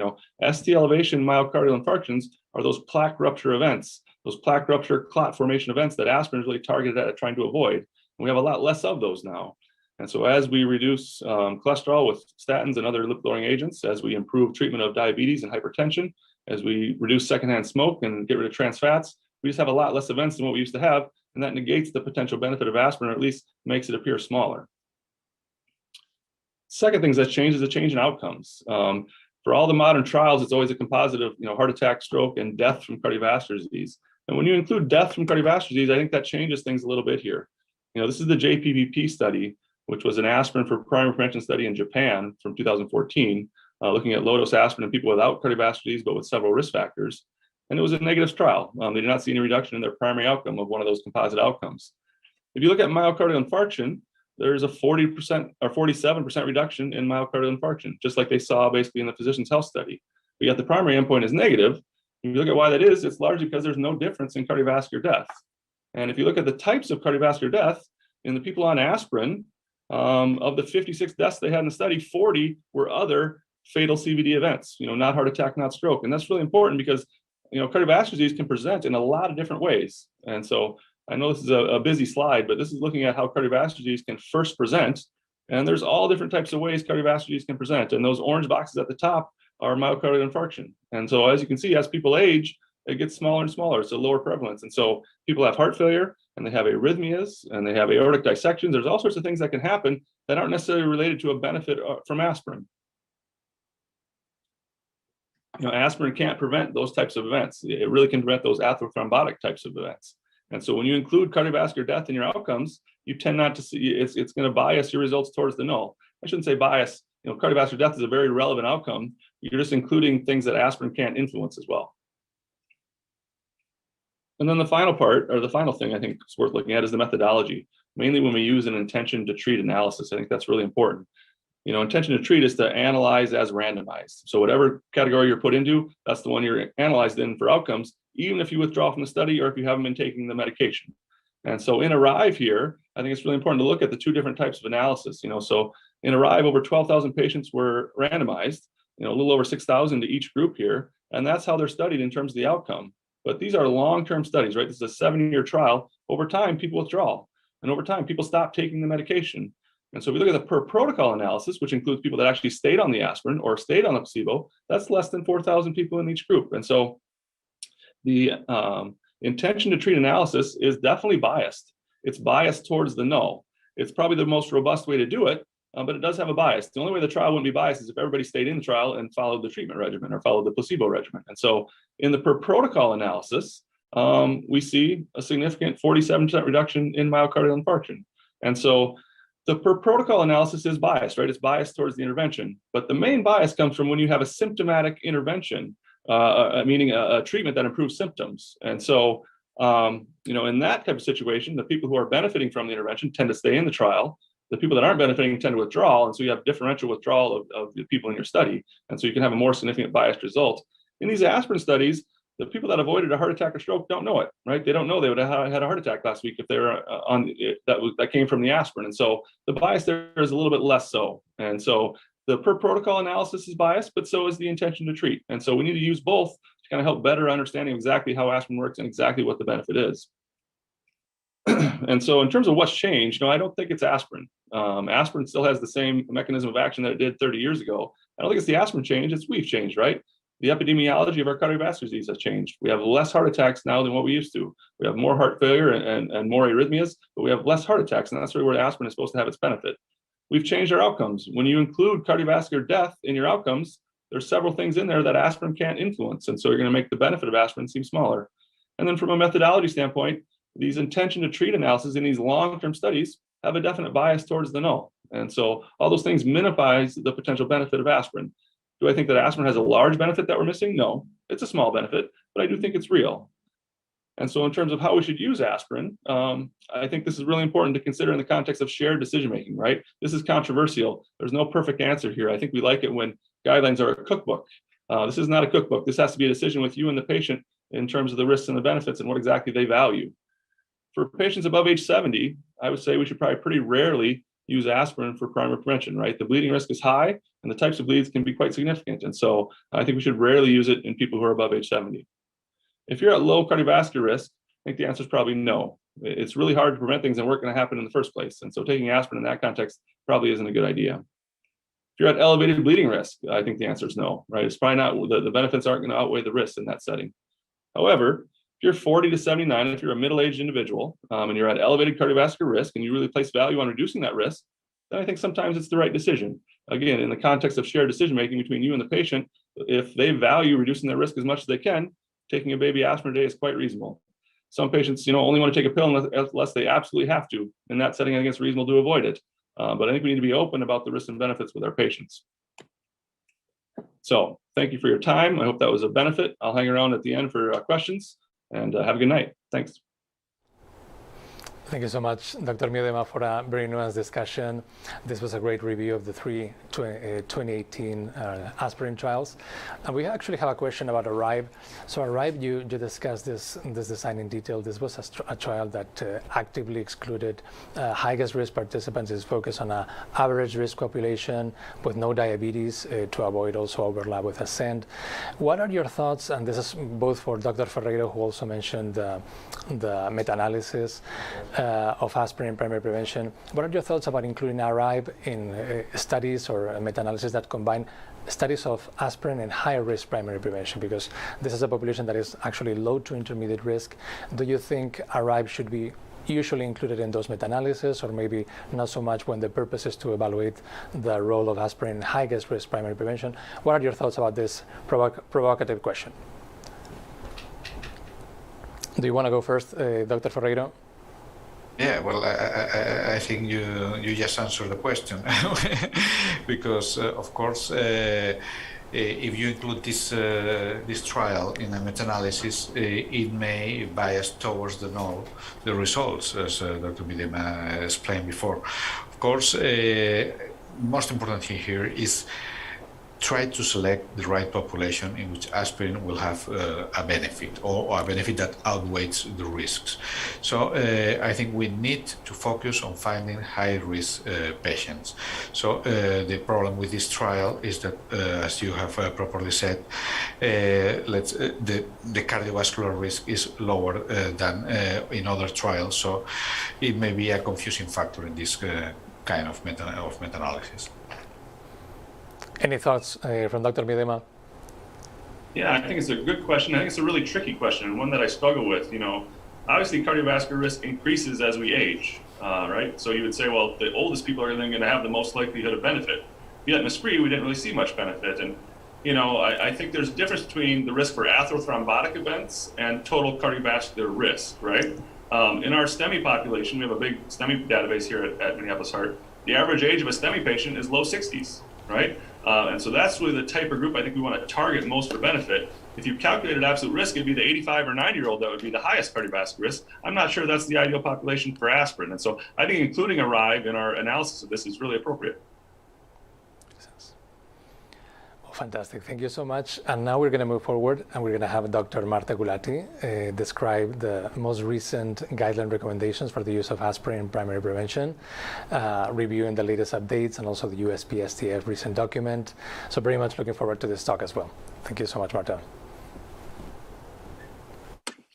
ST elevation myocardial infarctions are those plaque rupture events, those plaque rupture clot formation events that aspirin is really targeted at trying to avoid. And we have a lot less of those now. And so as we reduce cholesterol with statins and other lipid-lowering agents, as we improve treatment of diabetes and hypertension, as we reduce secondhand smoke and get rid of trans fats, we just have a lot less events than what we used to have, and that negates the potential benefit of aspirin, or at least makes it appear smaller. Second thing that's changed is a change in outcomes. For all the modern trials, it's always a composite of heart attack, stroke, and death from cardiovascular disease. And when you include death from cardiovascular disease, I think that changes things a little bit here. This is the JPPP study, which was an aspirin for primary prevention study in Japan from 2014. Looking at low-dose aspirin in people without cardiovascular disease, but with several risk factors. And it was a negative trial. They did not see any reduction in their primary outcome of one of those composite outcomes. If you look at myocardial infarction, there's a 40% or 47% reduction in myocardial infarction, just like they saw basically in the Physician's Health Study. But yet the primary endpoint is negative. If you look at why that is, it's largely because there's no difference in cardiovascular death. And if you look at the types of cardiovascular death in the people on aspirin, of the 56 deaths they had in the study, 40 were other fatal CVD events, not heart attack, not stroke. And that's really important because, cardiovascular disease can present in a lot of different ways. And so I know this is a busy slide, but this is looking at how cardiovascular disease can first present. And there's all different types of ways cardiovascular disease can present. And those orange boxes at the top are myocardial infarction. And so as you can see, as people age, it gets smaller and smaller. It's a lower prevalence. And so people have heart failure and they have arrhythmias and they have aortic dissections. There's all sorts of things that can happen that aren't necessarily related to a benefit from aspirin. Aspirin can't prevent those types of events. It really can prevent those atherothrombotic types of events. And so when you include cardiovascular death in your outcomes, you tend not to see, it's going to bias your results towards the null. I shouldn't say bias. Cardiovascular death is a very relevant outcome. You're just including things that aspirin can't influence as well. And then the final part, or the final thing I think is worth looking at, is the methodology, mainly when we use an intention to treat analysis. I think that's really important. Intention to treat is to analyze as randomized. So whatever category you're put into, that's the one you're analyzed in for outcomes, even if you withdraw from the study or if you haven't been taking the medication. And so in ARRIVE here, I think it's really important to look at the two different types of analysis. So in ARRIVE, over 12,000 patients were randomized, a little over 6,000 to each group here. And that's how they're studied in terms of the outcome. But these are long-term studies, right? This is a 7-year trial. Over time, people withdraw. And over time, people stop taking the medication. And so if we look at the per protocol analysis, which includes people that actually stayed on the aspirin or stayed on the placebo, that's less than 4,000 people in each group. And so the intention to treat analysis is definitely biased. It's biased towards the null. It's probably the most robust way to do it, but it does have a bias. The only way the trial wouldn't be biased is if everybody stayed in the trial and followed the treatment regimen or followed the placebo regimen. And so in the per protocol analysis, we see a significant 47% reduction in myocardial infarction. And so the per protocol analysis is biased, right? It's biased towards the intervention, but the main bias comes from when you have a symptomatic intervention, meaning a treatment that improves symptoms. And so, in that type of situation, the people who are benefiting from the intervention tend to stay in the trial. The people that aren't benefiting tend to withdraw. And so you have differential withdrawal of the people in your study. And so you can have a more significant biased result. In these aspirin studies, the people that avoided a heart attack or stroke don't know it, right? They don't know they would have had a heart attack last week if they were on that came from the aspirin. And so the bias there is a little bit less so. And so the per protocol analysis is biased, but so is the intention to treat. And so we need to use both to kind of help better understanding exactly how aspirin works and exactly what the benefit is. And so in terms of what's changed, I don't think it's aspirin. Aspirin still has the same mechanism of action that it did 30 years ago. I don't think it's the aspirin change, it's we've changed, right? The epidemiology of our cardiovascular disease has changed. We have less heart attacks now than what we used to. We have more heart failure and more arrhythmias, but we have less heart attacks, and that's really where aspirin is supposed to have its benefit. We've changed our outcomes. When you include cardiovascular death in your outcomes, there's several things in there that aspirin can't influence, and so you're going to make the benefit of aspirin seem smaller. And then from a methodology standpoint, these intention to treat analysis in these long-term studies have a definite bias towards the null. And so all those things minimize the potential benefit of aspirin. Do I think that aspirin has a large benefit that we're missing? No, it's a small benefit, but I do think it's real. And so in terms of how we should use aspirin, I think this is really important to consider in the context of shared decision-making, right? This is controversial. There's no perfect answer here. I think we like it when guidelines are a cookbook. This is not a cookbook. This has to be a decision with you and the patient in terms of the risks and the benefits and what exactly they value. For patients above age 70, I would say we should probably pretty rarely use aspirin for primary prevention, right? The bleeding risk is high and the types of bleeds can be quite significant. And so I think we should rarely use it in people who are above age 70. If you're at low cardiovascular risk, I think the answer is probably no. It's really hard to prevent things that weren't going to happen in the first place. And so taking aspirin in that context probably isn't a good idea. If you're at elevated bleeding risk, I think the answer is no, right? It's probably not, the benefits aren't going to outweigh the risks in that setting. However, if you're 40 to 79, if you're a middle-aged individual and you're at elevated cardiovascular risk and you really place value on reducing that risk, then I think sometimes it's the right decision. Again, in the context of shared decision-making between you and the patient, if they value reducing their risk as much as they can, taking a baby aspirin a day is quite reasonable. Some patients, only want to take a pill unless they absolutely have to. In that setting, I think it's reasonable to avoid it. But I think we need to be open about the risks and benefits with our patients. So thank you for your time. I hope that was a benefit. I'll hang around at the end for questions, and have a good night. Thanks. Thank you so much, Dr. Miedema, for a very nuanced discussion. This was a great review of the three 2018 aspirin trials. And we actually have a question about ARRIVE. So ARRIVE, you discussed this design in detail. This was a trial that actively excluded highest risk participants. It's focused on an average risk population with no diabetes to avoid also overlap with ASCEND. What are your thoughts, and this is both for Dr. Ferreiro, who also mentioned the meta-analysis, of aspirin in primary prevention. What are your thoughts about including ARRIVE in studies or meta-analysis that combine studies of aspirin and higher risk primary prevention? Because this is a population that is actually low to intermediate risk. Do you think ARRIVE should be usually included in those meta-analysis, or maybe not so much when the purpose is to evaluate the role of aspirin in highest risk primary prevention? What are your thoughts about this provocative question? Do you want to go first, Dr. Ferreiro? Yeah, well, I think you just answered the question because, of course, if you include this trial in a meta-analysis, it may bias towards the results, as Dr. Midema explained before. Of course, most important thing here is try to select the right population in which aspirin will have a benefit, or a benefit that outweighs the risks. So I think we need to focus on finding high-risk patients. So the problem with this trial is that, as you have properly said, the cardiovascular risk is lower than in other trials. So it may be a confusing factor in this kind of meta-analysis. Any thoughts from Dr. Midema? Yeah, I think it's a good question. I think it's a really tricky question, and one that I struggle with. Obviously cardiovascular risk increases as we age, right? So you would say, well, the oldest people are then going to have the most likelihood of benefit. Yet in Aspirin, we didn't really see much benefit. And, I think there's a difference between the risk for atherothrombotic events and total cardiovascular risk, right? In our STEMI population, we have a big STEMI database here at Minneapolis Heart. The average age of a STEMI patient is low 60s, right? And so that's really the type of group I think we want to target most for benefit. If you calculated absolute risk, it'd be the 85 or 90-year-old that would be the highest cardiovascular risk. I'm not sure that's the ideal population for aspirin. And so I think including ARRIVE in our analysis of this is really appropriate. Fantastic, thank you so much. And now we're going to move forward, and we're going to have Dr. Marta Gulati describe the most recent guideline recommendations for the use of aspirin in primary prevention, reviewing the latest updates and also the USP-STF recent document. So very much looking forward to this talk as well. Thank you so much, Marta.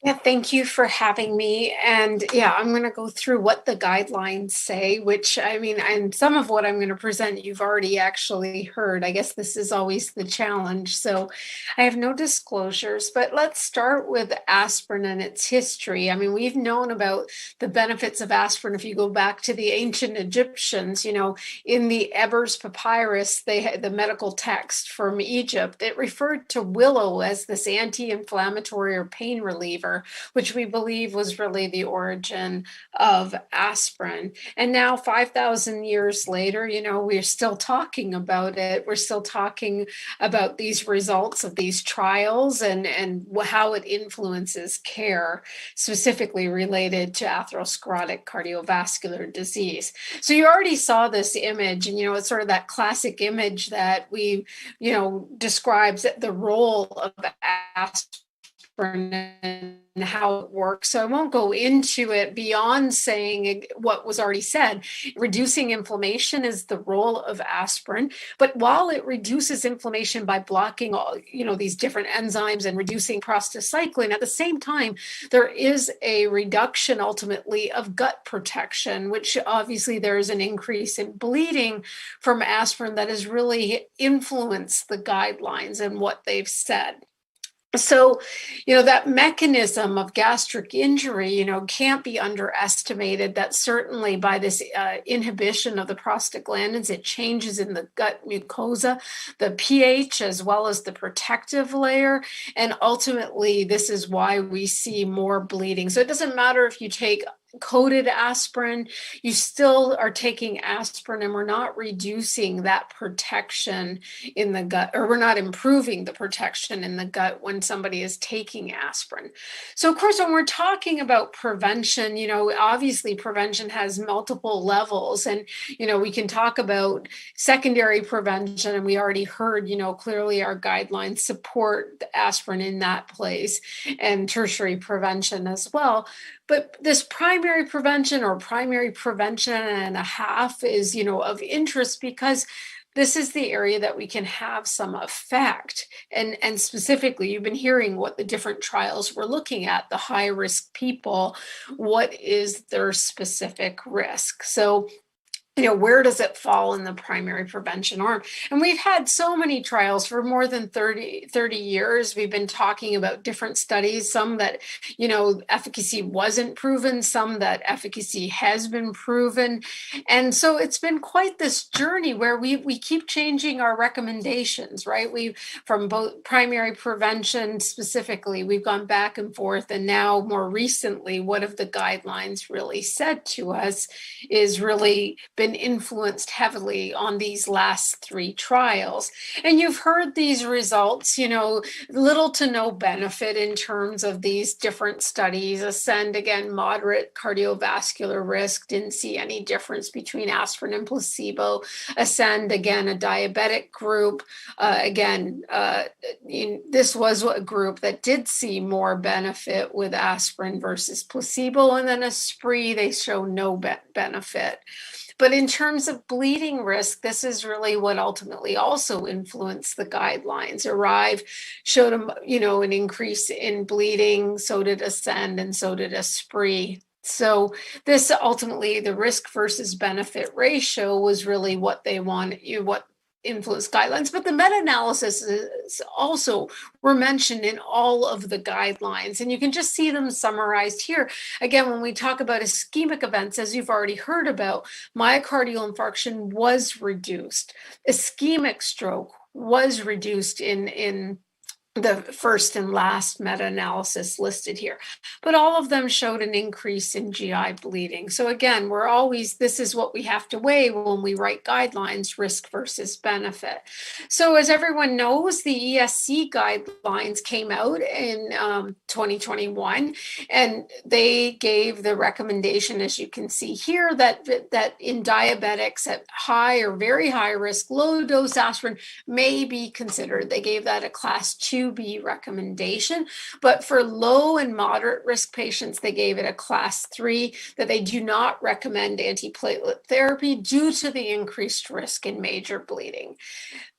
Yeah, thank you for having me. And yeah, I'm going to go through what the guidelines say, which and some of what I'm going to present, you've already actually heard. I guess this is always the challenge. So I have no disclosures, but let's start with aspirin and its history. We've known about the benefits of aspirin. If you go back to the ancient Egyptians, in the Ebers Papyrus, they had the medical text from Egypt. It referred to willow as this anti-inflammatory or pain reliever, which we believe was really the origin of aspirin. And now 5,000 years later, we're still talking about it. We're still talking about these results of these trials and how it influences care, specifically related to atherosclerotic cardiovascular disease. So you already saw this image, and it's sort of that classic image that we, describes the role of aspirin and how it works. So I won't go into it beyond saying what was already said. Reducing inflammation is the role of aspirin, but while it reduces inflammation by blocking all, these different enzymes and reducing prostacyclin, at the same time, there is a reduction ultimately of gut protection, which obviously there is an increase in bleeding from aspirin that has really influenced the guidelines and what they've said. So, that mechanism of gastric injury, can't be underestimated. That certainly by this inhibition of the prostaglandins, it changes in the gut mucosa, the pH, as well as the protective layer. And ultimately, this is why we see more bleeding. So it doesn't matter if you take coated aspirin, you still are taking aspirin, and we're not reducing that protection in the gut, or we're not improving the protection in the gut when somebody is taking aspirin. So of course, when we're talking about prevention, obviously prevention has multiple levels, and we can talk about secondary prevention, and we already heard, clearly our guidelines support the aspirin in that place, and tertiary prevention as well. But this primary prevention or primary prevention and a half is, of interest because this is the area that we can have some effect. And specifically, you've been hearing what the different trials we're looking at, the high risk people, what is their specific risk? So, where does it fall in the primary prevention arm? And we've had so many trials for more than 30 years. We've been talking about different studies, some that, efficacy wasn't proven, some that efficacy has been proven. And so it's been quite this journey where we keep changing our recommendations, right? From both primary prevention specifically, we've gone back and forth. And now more recently, what have the guidelines really said to us is really been influenced heavily on these last 3 trials. And you've heard these results, little to no benefit in terms of these different studies. Ascend, again, moderate cardiovascular risk, didn't see any difference between aspirin and placebo. Ascend, again, a diabetic group. This was a group that did see more benefit with aspirin versus placebo. And then Aspirin, they show no benefit. But in terms of bleeding risk, this is really what ultimately also influenced the guidelines. ARRIVE showed an increase in bleeding, so did Ascend, and so did Aspirin. So this ultimately, the risk versus benefit ratio was really what they wanted, what influence guidelines, but the meta-analysis also were mentioned in all of the guidelines, and you can just see them summarized here. Again, when we talk about ischemic events, as you've already heard about, myocardial infarction was reduced. Ischemic stroke was reduced in the first and last meta-analysis listed here, but all of them showed an increase in GI bleeding. So again, this is what we have to weigh when we write guidelines, risk versus benefit. So as everyone knows, the ESC guidelines came out in 2021, and they gave the recommendation, as you can see here, that in diabetics at high or very high risk, low dose aspirin may be considered. They gave that a class 2B recommendation, but for low and moderate risk patients, they gave it a class 3, that they do not recommend antiplatelet therapy due to the increased risk in major bleeding.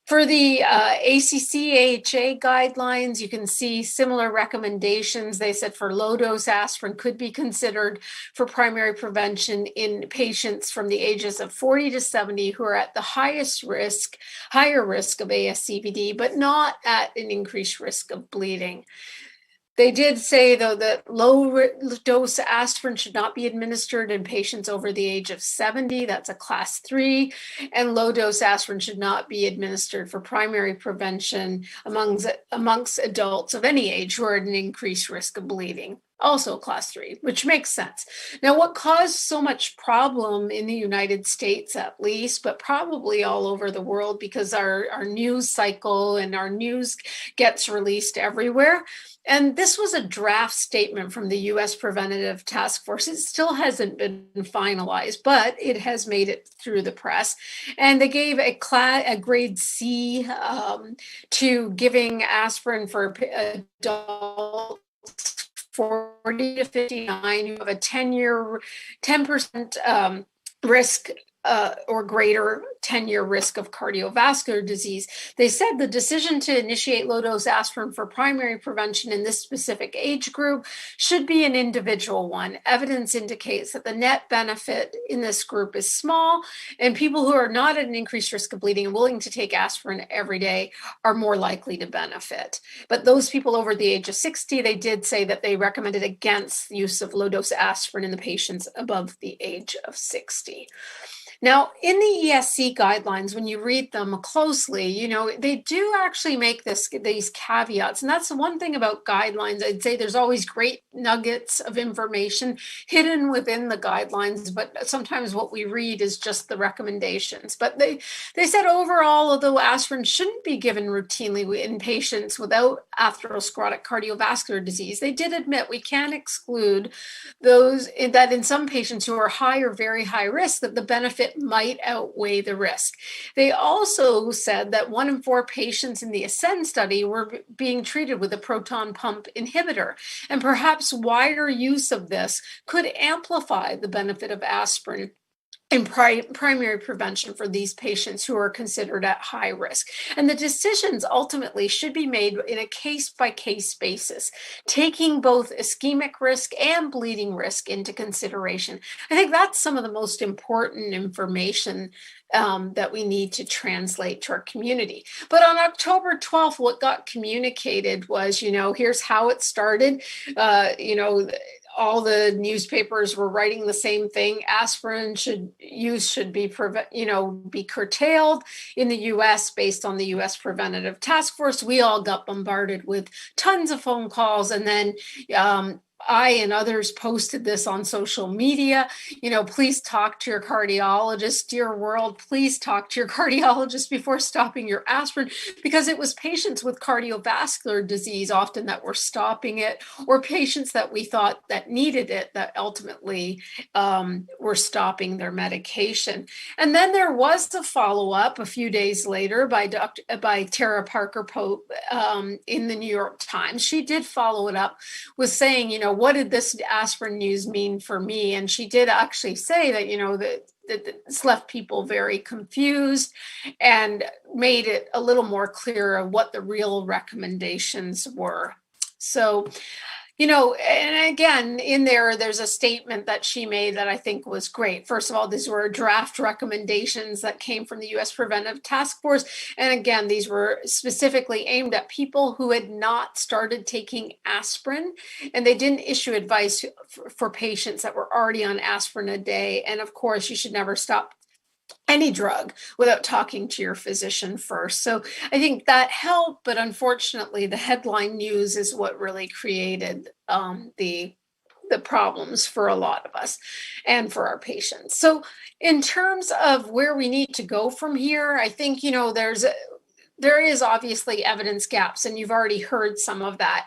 For the ACC-AHA guidelines, you can see similar recommendations. They said for low-dose aspirin could be considered for primary prevention in patients from the ages of 40 to 70 who are at the higher risk of ASCVD, but not at an increased risk of bleeding. They did say, though, that low-dose aspirin should not be administered in patients over the age of 70. That's a class 3. And low-dose aspirin should not be administered for primary prevention amongst adults of any age who are at an increased risk of bleeding. Also class 3, which makes sense. Now, what caused so much problem in the United States, at least, but probably all over the world, because our news cycle and our news gets released everywhere. And this was a draft statement from the U.S. Preventive Task Force. It still hasn't been finalized, but it has made it through the press. And they gave a grade C to giving aspirin for adults 40 to 59 who have a 10% risk or greater 10-year risk of cardiovascular disease. They said the decision to initiate low-dose aspirin for primary prevention in this specific age group should be an individual one. Evidence indicates that the net benefit in this group is small, and people who are not at an increased risk of bleeding and willing to take aspirin every day are more likely to benefit. But those people over the age of 60, they did say that they recommended against the use of low-dose aspirin in the patients above the age of 60. Now, in the ESC guidelines, when you read them closely, they do actually make these caveats. And that's the one thing about guidelines. I'd say there's always great nuggets of information hidden within the guidelines, but sometimes what we read is just the recommendations. But they said overall, although aspirin shouldn't be given routinely in patients without atherosclerotic cardiovascular disease, they did admit we can exclude those that in some patients who are high or very high risk, that the benefit might outweigh the risk. They also said that 1 in 4 patients in the Ascend study were being treated with a proton pump inhibitor, and perhaps wider use of this could amplify the benefit of aspirin in primary prevention for these patients who are considered at high risk. And the decisions ultimately should be made in a case-by-case basis, taking both ischemic risk and bleeding risk into consideration. I think that's some of the most important information that we need to translate to our community. But on October 12th, what got communicated was, here's how it started. All the newspapers were writing the same thing. Aspirin should be curtailed in the U.S. based on the U.S. Preventive Task Force. We all got bombarded with tons of phone calls, and then I and others posted this on social media. Please talk to your cardiologist, dear world. Please talk to your cardiologist before stopping your aspirin, because it was patients with cardiovascular disease often that were stopping it, or patients that we thought that needed it that ultimately were stopping their medication. And then there was a follow-up a few days later by Tara Parker Pope in the New York Times. She did follow it up with saying, what did this aspirin news mean for me? And she did actually say that, that this left people very confused and made it a little more clear of what the real recommendations were. So, and again, in there's a statement that she made that I think was great. First of all, these were draft recommendations that came from the U.S. Preventive Task Force. And again, these were specifically aimed at people who had not started taking aspirin, and they didn't issue advice for patients that were already on aspirin a day. And of course, you should never stop any drug without talking to your physician first. So I think that helped, but unfortunately the headline news is what really created the problems for a lot of us and for our patients. So in terms of where we need to go from here, I think, there is obviously evidence gaps, and you've already heard some of that.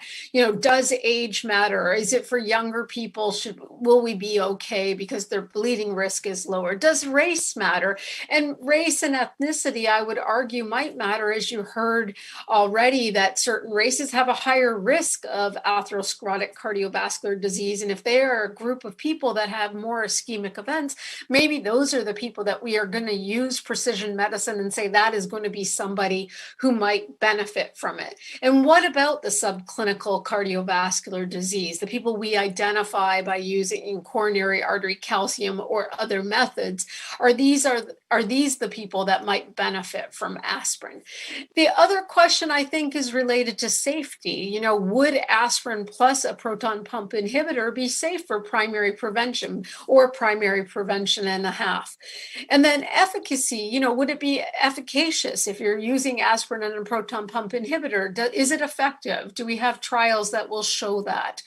Does age matter? Is it for younger people? Will we be okay because their bleeding risk is lower? Does race matter? And race and ethnicity, I would argue, might matter, as you heard already, that certain races have a higher risk of atherosclerotic cardiovascular disease. And if they are a group of people that have more ischemic events, maybe those are the people that we are going to use precision medicine and say that is going to be somebody who might benefit from it. And what about the subclinical cardiovascular disease, the people we identify by using coronary artery calcium or other methods? Are these the people that might benefit from aspirin? The other question, I think, is related to safety. Would aspirin plus a proton pump inhibitor be safe for primary prevention or primary prevention and a half? And then efficacy, would it be efficacious if you're using aspirin and a proton pump inhibitor? Is it effective? Do we have trials that will show that?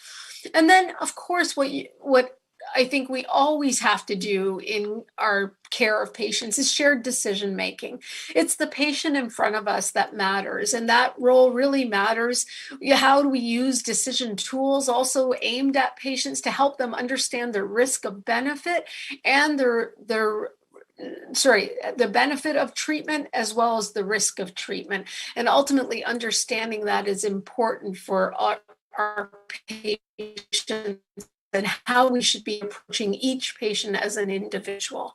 And then, of course, what I think we always have to do in our care of patients is shared decision making. It's the patient in front of us that matters, and that role really matters. How do we use decision tools also aimed at patients to help them understand the risk of benefit and the benefit of treatment as well as the risk of treatment. And ultimately understanding that is important for our patients and how we should be approaching each patient as an individual.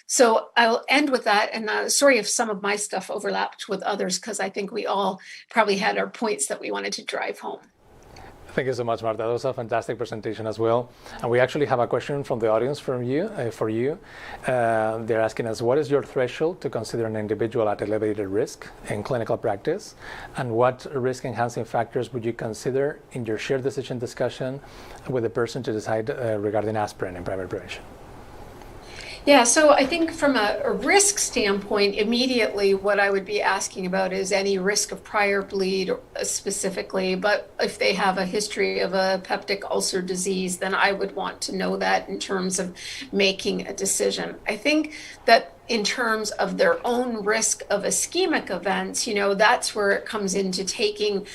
So I'll end with that. And sorry if some of my stuff overlapped with others, because I think we all probably had our points that we wanted to drive home. Thank you so much, Marta. That was a fantastic presentation as well. And we actually have a question from the audience for you. They're asking us, what is your threshold to consider an individual at elevated risk in clinical practice? And what risk-enhancing factors would you consider in your shared decision discussion with the person to decide regarding aspirin in primary prevention? Yeah, so I think from a risk standpoint, immediately what I would be asking about is any risk of prior bleed specifically. But if they have a history of a peptic ulcer disease, then I would want to know that in terms of making a decision. I think that in terms of their own risk of ischemic events, that's where it comes into taking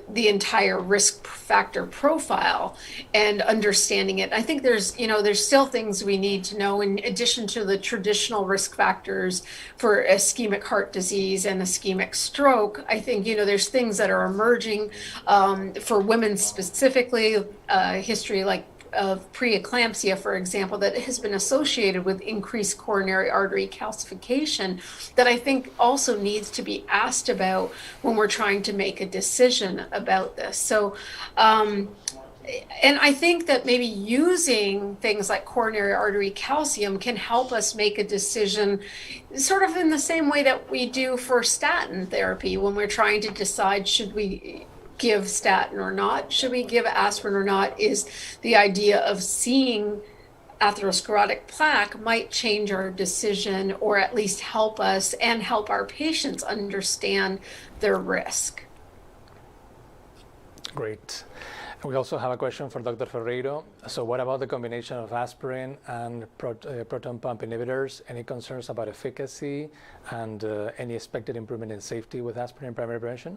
the entire risk factor profile and understanding it. I think there's still things we need to know in addition to the traditional risk factors for ischemic heart disease and ischemic stroke. I think, there's things that are emerging for women specifically, history like of preeclampsia, for example, that has been associated with increased coronary artery calcification that I think also needs to be asked about when we're trying to make a decision about this. So, and I think that maybe using things like coronary artery calcium can help us make a decision sort of in the same way that we do for statin therapy when we're trying to decide, should we give statin or not, should we give aspirin or not, is the idea of seeing atherosclerotic plaque might change our decision, or at least help us and help our patients understand their risk. Great. We also have a question for Dr. Ferreiro. So what about the combination of aspirin and proton pump inhibitors? Any concerns about efficacy and any expected improvement in safety with aspirin in primary prevention?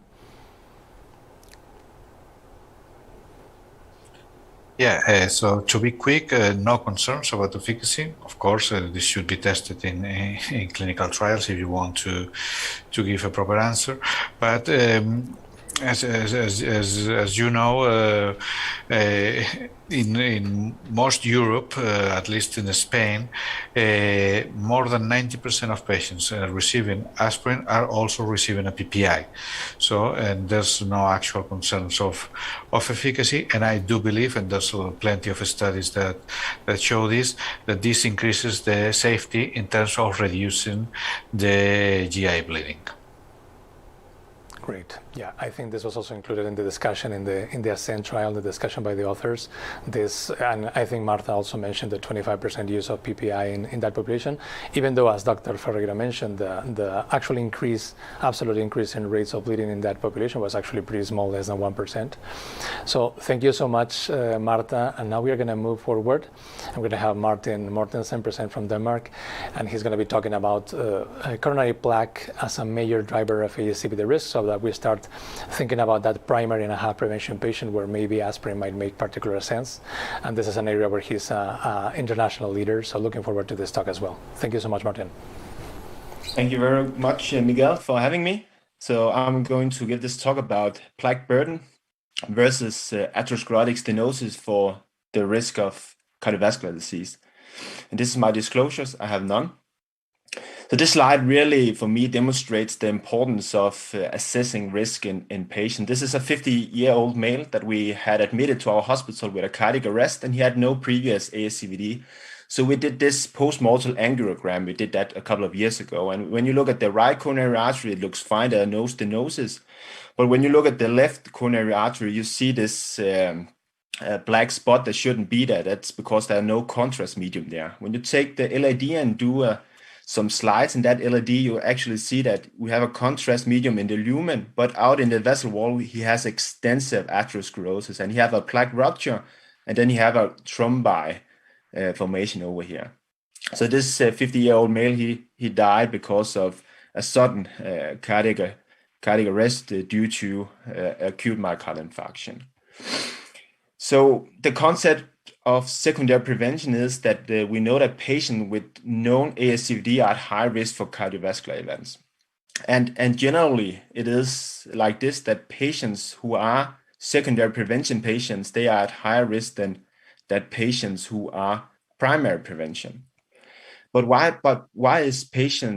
Yeah, so to be quick, no concerns about efficacy. Of course, this should be tested in clinical trials if you want to give a proper answer. But as you know, in most Europe, at least in Spain, more than 90% of patients receiving aspirin are also receiving a PPI. So, and there's no actual concerns of efficacy. And I do believe, and there's plenty of studies that show this, that this increases the safety in terms of reducing the GI bleeding. Great. Yeah, I think this was also included in the discussion in the ASCEND trial, the discussion by the authors. This, and I think Martha also mentioned the 25% use of PPI in that population, even though, as Dr. Ferreira mentioned, the actual increase, absolute increase in rates of bleeding in that population was actually pretty small, less than 1%. So thank you so much, Martha. And now we are going to move forward. I'm going to have Martin Mortensen present from Denmark, and he's going to be talking about coronary plaque as a major driver of CVD risk, so that we start thinking about that primary and AHA prevention patient where maybe aspirin might make particular sense. And this is an area where he's an international leader, so looking forward to this talk as well. Thank you so much, Martin. Thank you very much, Miguel, for having me. So I'm going to give this talk about plaque burden versus atherosclerotic stenosis for the risk of cardiovascular disease. And this is my disclosures. I have none. So this slide really, for me, demonstrates the importance of assessing risk in patients. This is a 50-year-old male that we had admitted to our hospital with a cardiac arrest, and he had no previous ASCVD. So we did this post-mortal angiogram. We did that a couple of years ago. And when you look at the right coronary artery, it looks fine. There are no stenosis. But when you look at the left coronary artery, you see this black spot that shouldn't be there. That's because there are no contrast medium there. When you take the LID and do some slides in that LID, you actually see that we have a contrast medium in the lumen, but out in the vessel wall, he has extensive atherosclerosis, and he have a plaque rupture, and then he have a thrombi formation over here. So this 50-year-old male, he died because of a sudden cardiac arrest due to acute myocardial infarction. So the concept of secondary prevention is that we know that patients with known ASCVD are at high risk for cardiovascular events. And generally, it is like this, that patients who are secondary prevention patients, they are at higher risk than patients who are primary prevention. But why is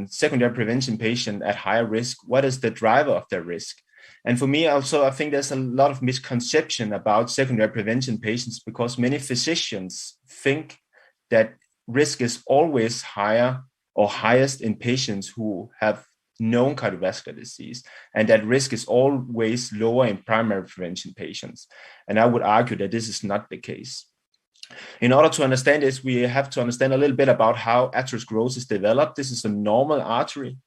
secondary prevention patient at higher risk? What is the driver of their risk? And for me, also, I think there's a lot of misconception about secondary prevention patients, because many physicians think that risk is always higher or highest in patients who have known cardiovascular disease, and that risk is always lower in primary prevention patients. And I would argue that this is not the case. In order to understand this, we have to understand a little bit about how atherosclerosis developed. This is a normal artery.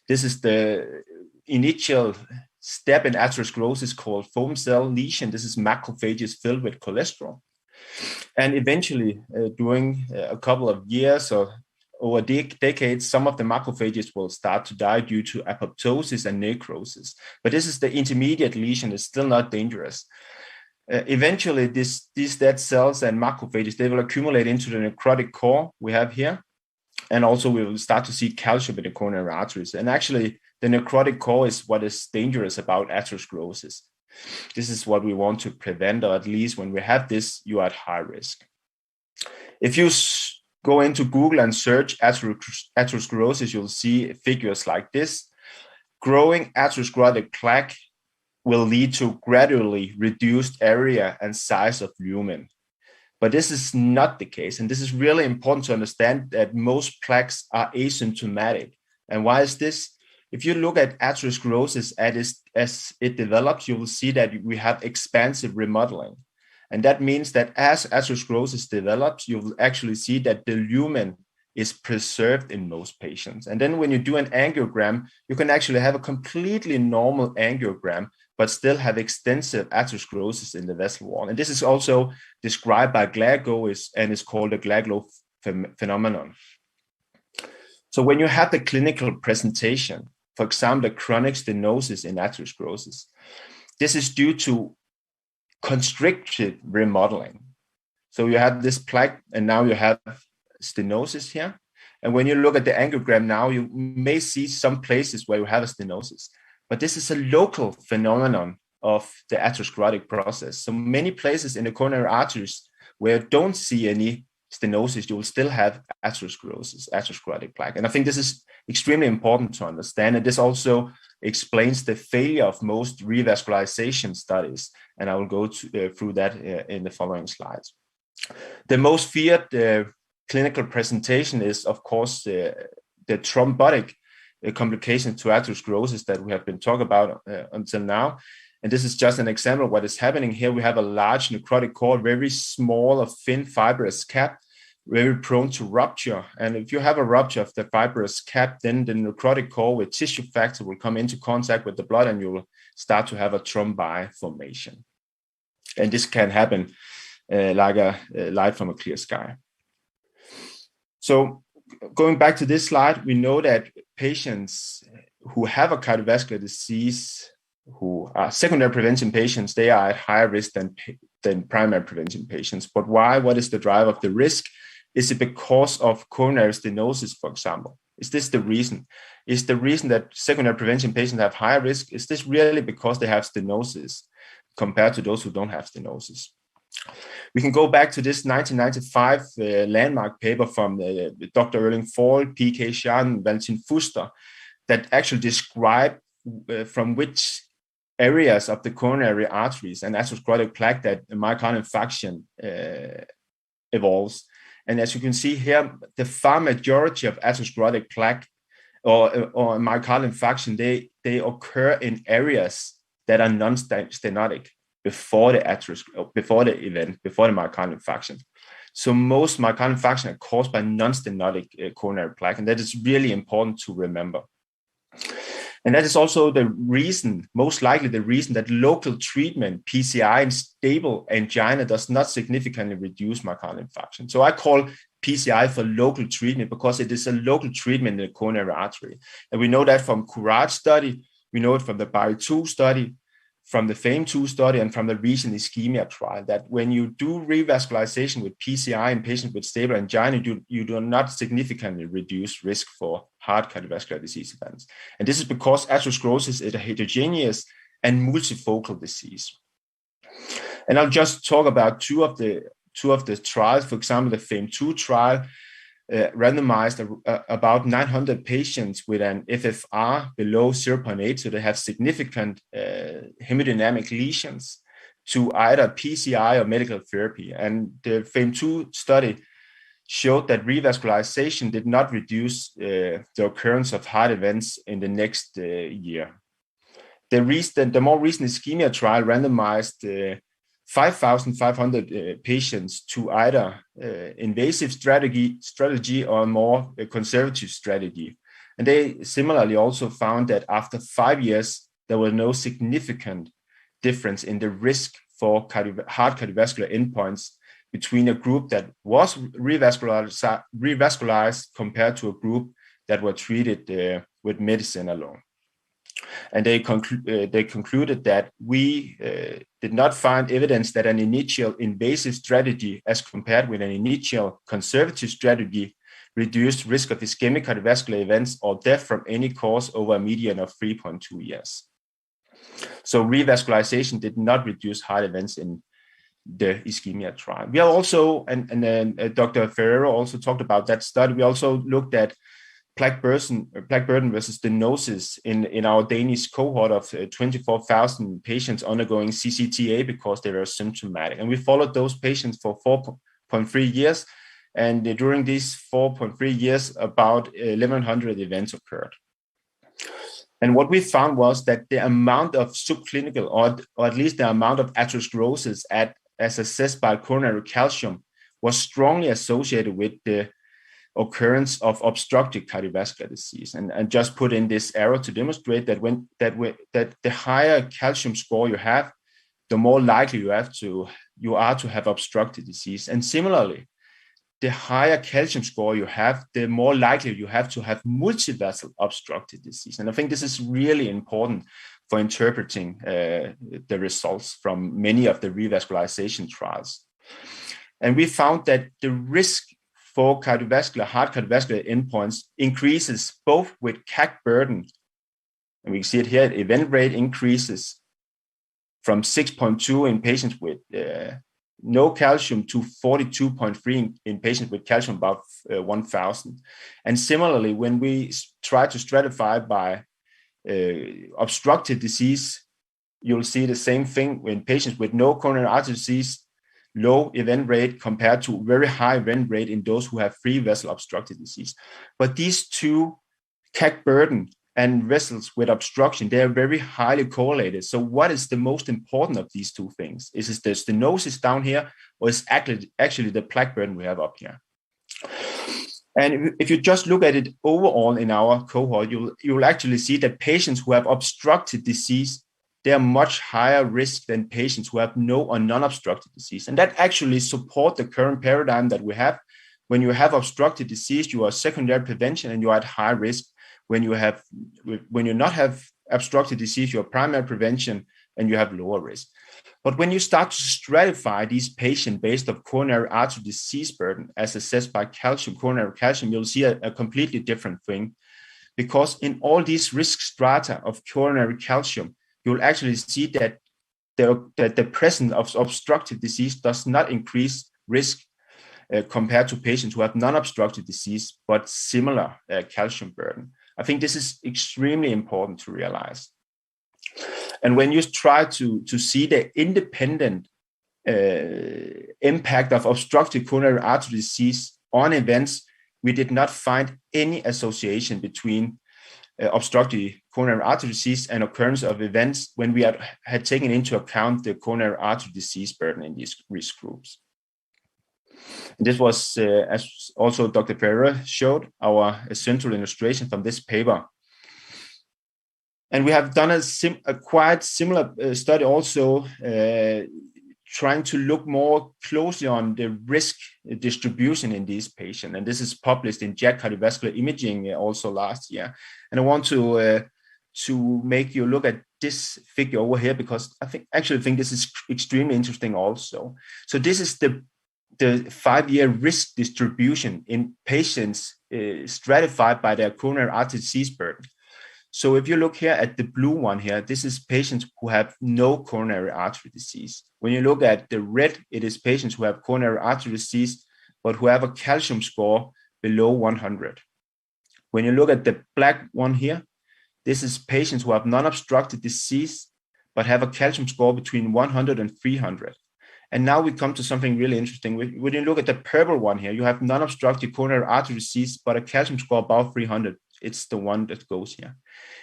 This is the initial step in atherosclerosis called foam cell lesion. This is macrophages filled with cholesterol. And eventually, during a couple of years or over decades, some of the macrophages will start to die due to apoptosis and necrosis. But this is the intermediate lesion. It's still not dangerous. Eventually, these dead cells and macrophages, they will accumulate into the necrotic core we have here. And also we will start to see calcium in the coronary arteries. And actually, the necrotic core is what is dangerous about atherosclerosis. This is what we want to prevent, or at least when we have this, you are at high risk. If you go into Google and search atherosclerosis, you'll see figures like this. Growing atherosclerotic plaque will lead to gradually reduced area and size of lumen. But this is not the case. And this is really important to understand that most plaques are asymptomatic. And why is this? If you look at atherosclerosis as it develops, you will see that we have expansive remodeling. And that means that as atherosclerosis develops, you will actually see that the lumen is preserved in most patients. And then when you do an angiogram, you can actually have a completely normal angiogram, but still have extensive atherosclerosis in the vessel wall. And this is also described by Glasgow and is called the Glasgow phenomenon. So when you have the clinical presentation, for example, the chronic stenosis in atherosclerosis, this is due to constricted remodeling. So you have this plaque, and now you have stenosis here. And when you look at the angiogram now, you may see some places where you have a stenosis. But this is a local phenomenon of the atherosclerotic process. So many places in the coronary arteries where you don't see any stenosis, you will still have atherosclerosis, atherosclerotic plaque. And I think this is extremely important to understand. And this also explains the failure of most revascularization studies. And I will go through that in the following slides. The most feared clinical presentation is, of course, the thrombotic complication to atherosclerosis that we have been talking about until now. And this is just an example of what is happening here. We have a large necrotic core, very small, thin fibrous cap, very prone to rupture. And if you have a rupture of the fibrous cap, then the necrotic core with tissue factor will come into contact with the blood, and you will start to have a thrombi formation. And this can happen like a light from a clear sky. So going back to this slide, we know that patients who have a cardiovascular disease, who are secondary prevention patients, they are at higher risk than primary prevention patients. But why? What is the driver of the risk? Is it because of coronary stenosis, for example? Is this the reason? Is the reason that secondary prevention patients have higher risk? Is this really because they have stenosis compared to those who don't have stenosis? We can go back to this 1995 landmark paper from Dr. Erling Fall, P.K. Shah, and Valentin Fuster that actually describe from which areas of the coronary arteries and atherosclerotic plaque that myocardial infarction evolves. And as you can see here, the far majority of atherosclerotic plaque or myocardial infarction, they occur in areas that are non-stenotic before the event, before the myocardial infarction. So most myocardial infarction are caused by non-stenotic coronary plaque, and that is really important to remember. And that is also the reason, most likely the reason, that local treatment, PCI in stable angina, does not significantly reduce myocardial infarction. So I call PCI for local treatment because it is a local treatment in the coronary artery. And we know that from Courage study, we know it from the BARI-2 study, from the FAME2 study, and from the recent ischemia trial, that when you do revascularization with PCI in patients with stable angina, you do not significantly reduce risk for heart cardiovascular disease events. And this is because atherosclerosis is a heterogeneous and multifocal disease. And I'll just talk about two of the trials. For example, the FAME2 trial randomized about 900 patients with an FFR below 0.8, so they have significant hemodynamic lesions, to either PCI or medical therapy. And the FAME2 study showed that revascularization did not reduce the occurrence of heart events in the next year. The more recent ischemia trial randomized 5,500 patients to either invasive strategy or more conservative strategy. And they similarly also found that after 5 years, there was no significant difference in the risk for heart cardiovascular endpoints between a group that was revascularized compared to a group that were treated with medicine alone. And they concluded that we did not find evidence that an initial invasive strategy as compared with an initial conservative strategy reduced risk of ischemic cardiovascular events or death from any cause over a median of 3.2 years. So revascularization did not reduce heart events in the ischemia trial. We are also, and then Dr. Ferreiro also talked about that study. We also looked at plaque burden versus stenosis in our Danish cohort of 24,000 patients undergoing CCTA because they were symptomatic. And we followed those patients for 4.3 years. And during these 4.3 years, about 1,100 events occurred. And what we found was that the amount of subclinical, or at least the amount of atherosclerosis as assessed by coronary calcium, was strongly associated with the occurrence of obstructive cardiovascular disease. And just put in this arrow to demonstrate that that the higher calcium score you have, the more likely you are to have obstructive disease. And similarly, the higher calcium score you have, the more likely you have to have multivessel obstructive disease. And I think this is really important for interpreting the results from many of the revascularization trials. And we found that the risk for heart cardiovascular endpoints increases both with CAC burden, and we see it here, event rate increases from 6.2 in patients with no calcium to 42.3 in patients with calcium above 1,000. And similarly, when we try to stratify by obstructive disease, you'll see the same thing when patients with no coronary artery disease, low event rate compared to very high event rate in those who have free vessel obstructive disease. But these two, CAC burden and vessels with obstruction, they are very highly correlated. So what is the most important of these two things? Is it the stenosis down here, or is actually the plaque burden we have up here? And if you just look at it overall in our cohort, you'll actually see that patients who have obstructive disease, they are much higher risk than patients who have no or non-obstructive disease. And that actually supports the current paradigm that we have. When you have obstructive disease, you are secondary prevention and you are at high risk. When you not have obstructive disease, you are primary prevention and you have lower risk. But when you start to stratify these patients based on coronary artery disease burden as assessed by coronary calcium, you'll see a completely different thing. Because in all these risk strata of coronary calcium, you'll actually see that the presence of obstructive disease does not increase risk compared to patients who have non-obstructive disease, but similar calcium burden. I think this is extremely important to realize. And when you try to see the independent impact of obstructive coronary artery disease on events, we did not find any association between obstructive coronary artery disease and occurrence of events when we had taken into account the coronary artery disease burden in these risk groups. And this was, as also Dr. Ferreiro showed, our central illustration from this paper. And we have done a quite similar study also, trying to look more closely on the risk distribution in these patients. And this is published in JACC Cardiovascular Imaging also last year. And I want to make you look at this figure over here, because I think this is extremely interesting also. So this is the 5-year risk distribution in patients stratified by their coronary artery disease burden. So if you look here at the blue one here, this is patients who have no coronary artery disease. When you look at the red, it is patients who have coronary artery disease, but who have a calcium score below 100. When you look at the black one here, this is patients who have non-obstructive disease, but have a calcium score between 100 and 300. And now we come to something really interesting. When you look at the purple one here, you have non-obstructive coronary artery disease, but a calcium score above 300. It's the one that goes here.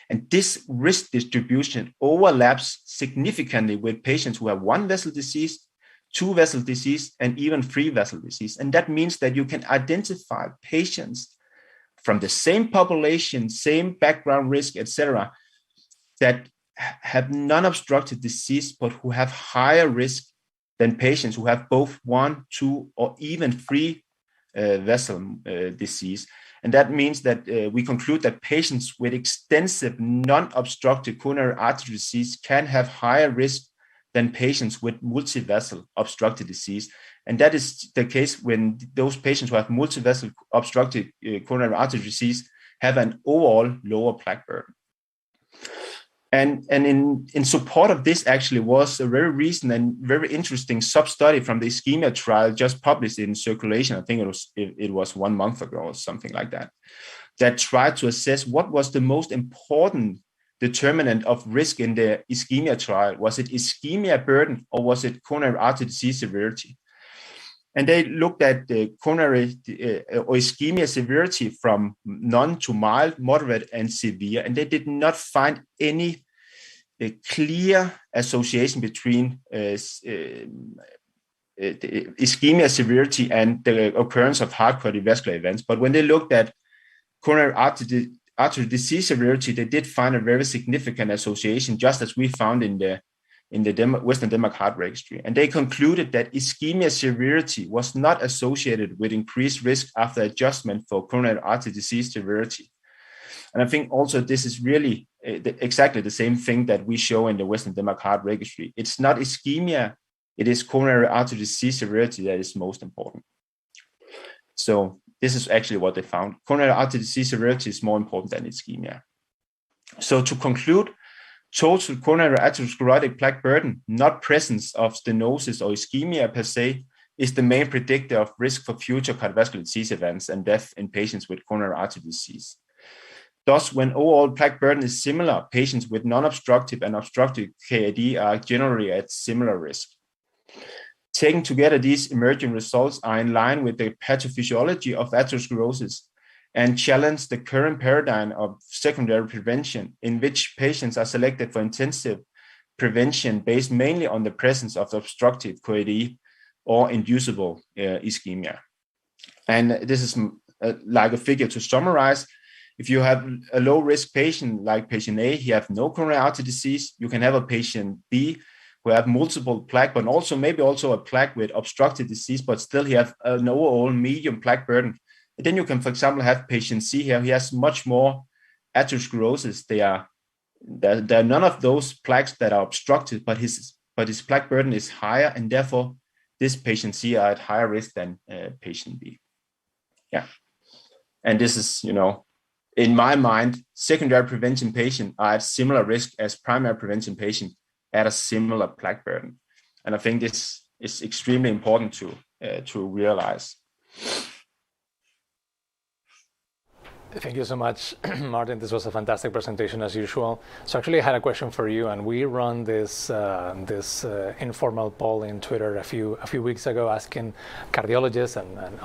And this risk distribution overlaps significantly with patients who have 1 vessel disease, 2 vessel disease, and even 3 vessel disease. And that means that you can identify patients from the same population, same background risk, etc., that have non-obstructive disease, but who have higher risk than patients who have both 1, 2, or even 3 vessel disease. And that means that we conclude that patients with extensive non-obstructive coronary artery disease can have higher risk than patients with multi-vessel obstructive disease. And that is the case when those patients who have multi-vessel obstructive coronary artery disease have an overall lower plaque burden. And in support of this actually was a very recent and very interesting sub-study from the ischemia trial just published in Circulation. I think it was 1 month ago or something like that, that tried to assess what was the most important determinant of risk in the ischemia trial. Was it ischemia burden or was it coronary artery disease severity? And they looked at the coronary or ischemia severity from none to mild, moderate, and severe, and they did not find any clear association between ischemia severity and the occurrence of heart cardiovascular events. But when they looked at coronary artery disease severity, they did find a very significant association, just as we found in the Western Denmark Heart Registry. And they concluded that ischemia severity was not associated with increased risk after adjustment for coronary artery disease severity. And I think also this is really exactly the same thing that we show in the Western Denmark Heart Registry. It's not ischemia, it is coronary artery disease severity that is most important. So this is actually what they found. Coronary artery disease severity is more important than ischemia. So to conclude, total coronary atherosclerotic plaque burden, not presence of stenosis or ischemia per se, is the main predictor of risk for future cardiovascular disease events and death in patients with coronary artery disease. Thus, when overall plaque burden is similar, patients with non-obstructive and obstructive KID are generally at similar risk. Taken together, these emerging results are in line with the pathophysiology of atherosclerosis and challenge the current paradigm of secondary prevention, in which patients are selected for intensive prevention based mainly on the presence of obstructive KID or inducible ischemia. And this is like a figure to summarize. If you have a low-risk patient like patient A, he has no coronary artery disease. You can have a patient B who have multiple plaque, but also maybe also a plaque with obstructive disease, but still he has an overall medium plaque burden. And then you can, for example, have patient C here. He has much more atherosclerosis. There are none of those plaques that are obstructed, but his plaque burden is higher, and therefore this patient C are at higher risk than patient B. Yeah, and this is, in my mind, secondary prevention patients are at similar risk as primary prevention patients at a similar plaque burden. And I think this is extremely important to realize. Thank you so much, Martin. This was a fantastic presentation as usual. So actually I had a question for you, and we run this informal poll in Twitter a few weeks ago, asking cardiologists and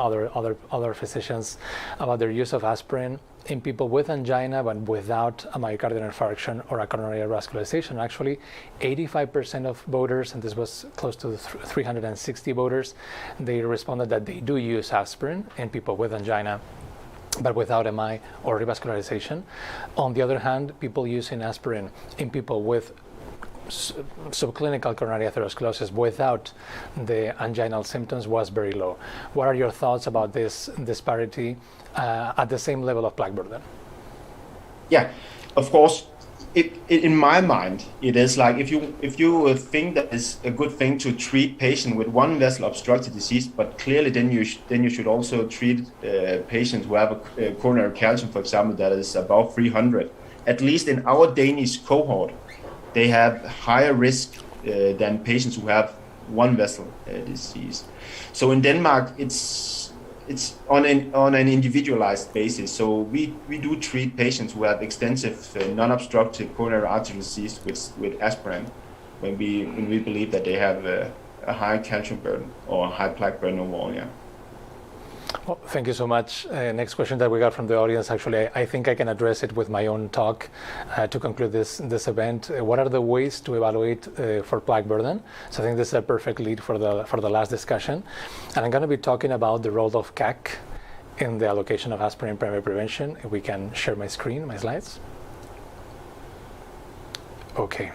other physicians about their use of aspirin in people with angina but without a myocardial infarction or a coronary revascularization. Actually, 85% of voters, and this was close to 360 voters, they responded that they do use aspirin in people with angina but without MI or revascularization. On the other hand, people using aspirin in people with subclinical coronary atherosclerosis without the anginal symptoms was very low. What are your thoughts about this disparity at the same level of plaque burden? Yeah, of course. In my mind, it is like if you think that it's a good thing to treat patient with one vessel obstructive disease, but clearly then you should also treat patients who have a coronary calcium, for example, that is above 300. At least in our Danish cohort, they have higher risk than patients who have one vessel disease. So in Denmark, it's on an individualized basis. So we do treat patients who have extensive non-obstructive coronary artery disease with aspirin when we believe that they have a high calcium burden or a high plaque burden overall. Yeah. Well, thank you so much. Next question that we got from the audience, actually, I think I can address it with my own talk to conclude this event. What are the ways to evaluate for plaque burden? So I think this is a perfect lead for the last discussion. And I'm going to be talking about the role of CAC in the allocation of aspirin primary prevention. If we can share my screen, my slides. Okay.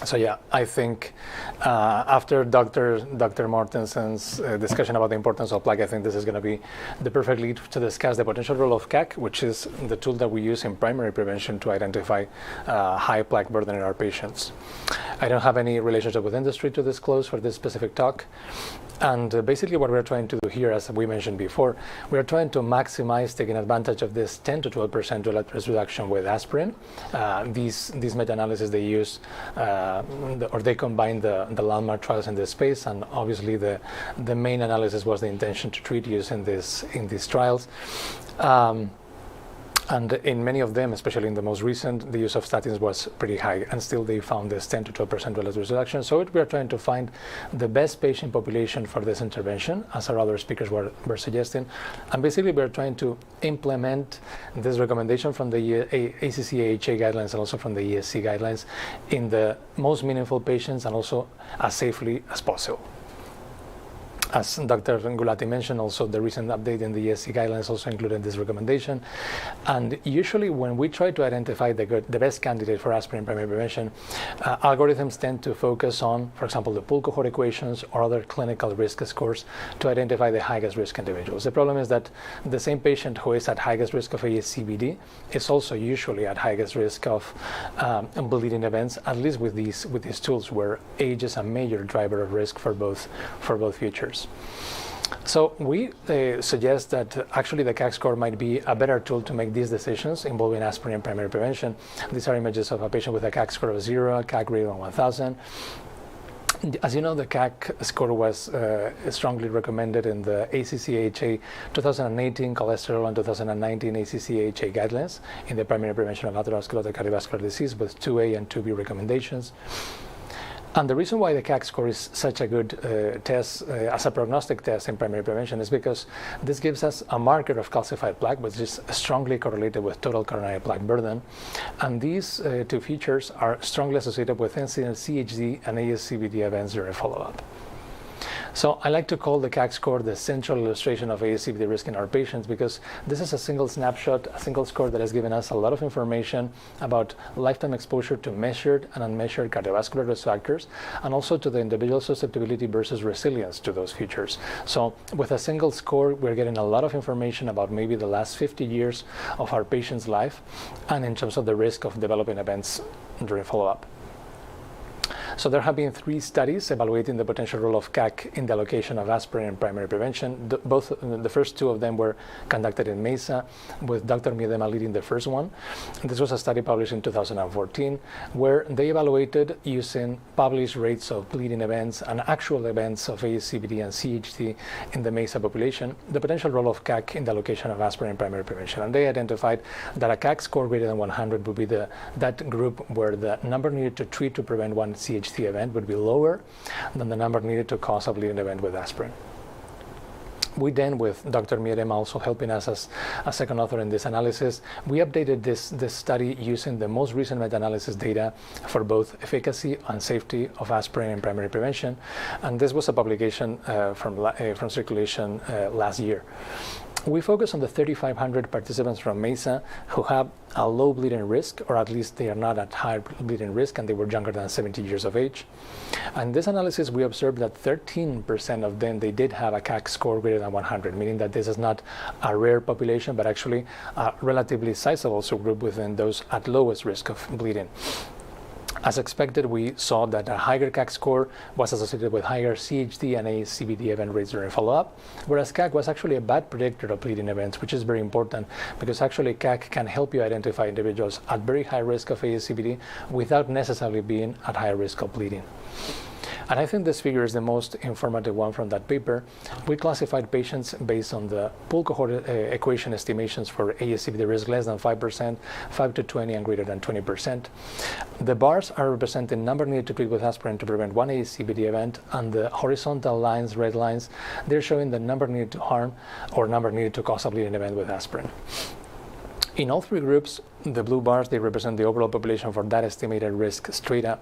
So yeah, I think after Dr. Mortensen's discussion about the importance of plaque, I think this is going to be the perfect lead to discuss the potential role of CAC, which is the tool that we use in primary prevention to identify high plaque burden in our patients. I don't have any relationship with industry to disclose for this specific talk. And basically what we're trying to do here, as we mentioned before, we're trying to maximize taking advantage of this 10 to 12% risk reduction with aspirin. These meta-analyses, they use, or they combine the landmark trials in this space, and obviously the main analysis was the intention to treat use in these trials. And in many of them, especially in the most recent, the use of statins was pretty high, and still they found this 10 to 12% relative risk reduction. So we are trying to find the best patient population for this intervention, as our other speakers were suggesting. And basically, we are trying to implement this recommendation from the ACC/AHA guidelines and also from the ESC guidelines in the most meaningful patients and also as safely as possible. As Dr. Gulati mentioned, also the recent update in the ESC guidelines also included this recommendation. And usually when we try to identify the best candidate for aspirin primary prevention, algorithms tend to focus on, for example, the pool cohort equations or other clinical risk scores to identify the highest risk individuals. The problem is that the same patient who is at highest risk of ASCVD is also usually at highest risk of bleeding events, at least with these tools, where age is a major driver of risk for both features. So we suggest that actually the CAC score might be a better tool to make these decisions involving aspirin and primary prevention. These are images of a patient with a CAC score of 0, CAC greater than 1,000. As you know, the CAC score was strongly recommended in the ACC/AHA 2018 cholesterol and 2019 ACC/AHA guidelines in the primary prevention of atherosclerotic cardiovascular disease with 2A and 2B recommendations. And the reason why the CAC score is such a good test as a prognostic test in primary prevention is because this gives us a marker of calcified plaque, which is strongly correlated with total coronary plaque burden. And these two features are strongly associated with incident CHD and ASCVD events during follow-up. So I like to call the CAC score the central illustration of ASCVD risk in our patients, because this is a single snapshot, a single score that has given us a lot of information about lifetime exposure to measured and unmeasured cardiovascular risk factors, and also to the individual susceptibility versus resilience to those features. So with a single score, we're getting a lot of information about maybe the last 50 years of our patient's life, and in terms of the risk of developing events during follow-up. So there have been 3 studies evaluating the potential role of CAC in the allocation of aspirin in primary prevention. The first 2 of them were conducted in Mesa, with Dr. Miedema leading the first one. This was a study published in 2014, where they evaluated using published rates of bleeding events and actual events of ASCVD and CHD in the Mesa population, the potential role of CAC in the allocation of aspirin in primary prevention. And they identified that a CAC score greater than 100 would be that group where the number needed to treat to prevent one CHD event would be lower than the number needed to cause a bleeding event with aspirin. We then, with Dr. Miedema also helping us as a second author in this analysis, we updated this study using the most recent meta-analysis data for both efficacy and safety of aspirin in primary prevention. And this was a publication from Circulation last year. We focus on the 3,500 participants from Mesa who have a low bleeding risk, or at least they are not at high bleeding risk, and they were younger than 70 years of age. And this analysis, we observed that 13% of them, they did have a CAC score greater than 100, meaning that this is not a rare population, but actually a relatively sizable subgroup within those at lowest risk of bleeding. As expected, we saw that a higher CAC score was associated with higher CHD and ASCVD event rates during follow-up, whereas CAC was actually a bad predictor of bleeding events, which is very important, because actually CAC can help you identify individuals at very high risk of ASCVD without necessarily being at high risk of bleeding. And I think this figure is the most informative one from that paper. We classified patients based on the pool cohort equation estimations for ASCVD risk less than 5%, 5 to 20, and greater than 20%. The bars are representing number needed to treat with aspirin to prevent one ASCVD event, and the horizontal lines, red lines, they're showing the number needed to harm or number needed to cause a bleeding event with aspirin. In all 3 groups, The blue bars, they represent the overall population for that estimated risk strata.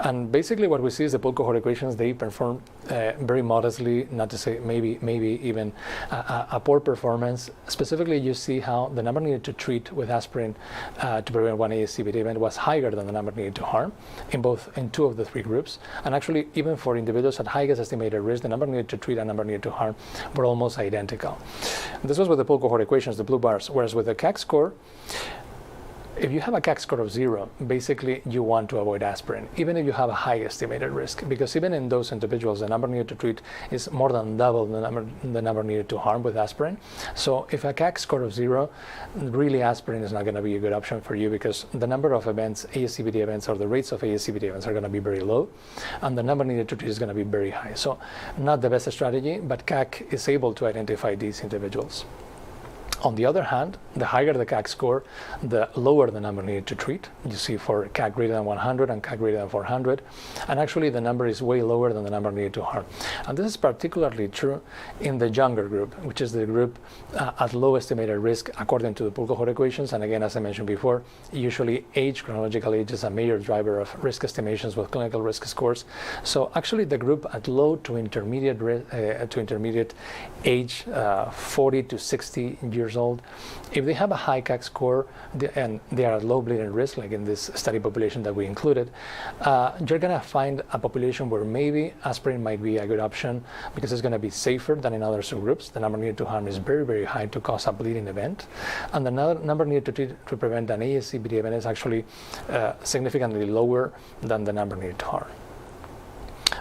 And basically what we see is the pool cohort equations, they perform very modestly, not to say maybe even a poor performance. Specifically, you see how the number needed to treat with aspirin to prevent one ASCVD event was higher than the number needed to harm in two of the three groups. And actually, even for individuals at highest estimated risk, the number needed to treat and number needed to harm were almost identical. This was with the pool cohort equations, the blue bars, whereas with the CAC score, if you have a CAC score of 0, basically you want to avoid aspirin, even if you have a high estimated risk, because even in those individuals, the number needed to treat is more than double the number needed to harm with aspirin. So if a CAC score of 0, really aspirin is not going to be a good option for you, because the number of events, ASCVD events, or the rates of ASCVD events are going to be very low, and the number needed to treat is going to be very high. So not the best strategy, but CAC is able to identify these individuals. On the other hand, the higher the CAC score, the lower the number needed to treat. You see for CAC greater than 100 and CAC greater than 400. And actually the number is way lower than the number needed to harm. And this is particularly true in the younger group, which is the group at low estimated risk according to the pool cohort equations. And again, as I mentioned before, usually age, chronological age, is a major driver of risk estimations with clinical risk scores. So actually the group at low to intermediate age, 40 to 60 years old, if they have a high CAC score and they are at low bleeding risk, like in this study population that we included, you're going to find a population where maybe aspirin might be a good option because it's going to be safer than in other subgroups. The number needed to harm is very, very high to cause a bleeding event. And the number needed to prevent an ASCVD event is actually significantly lower than the number needed to harm.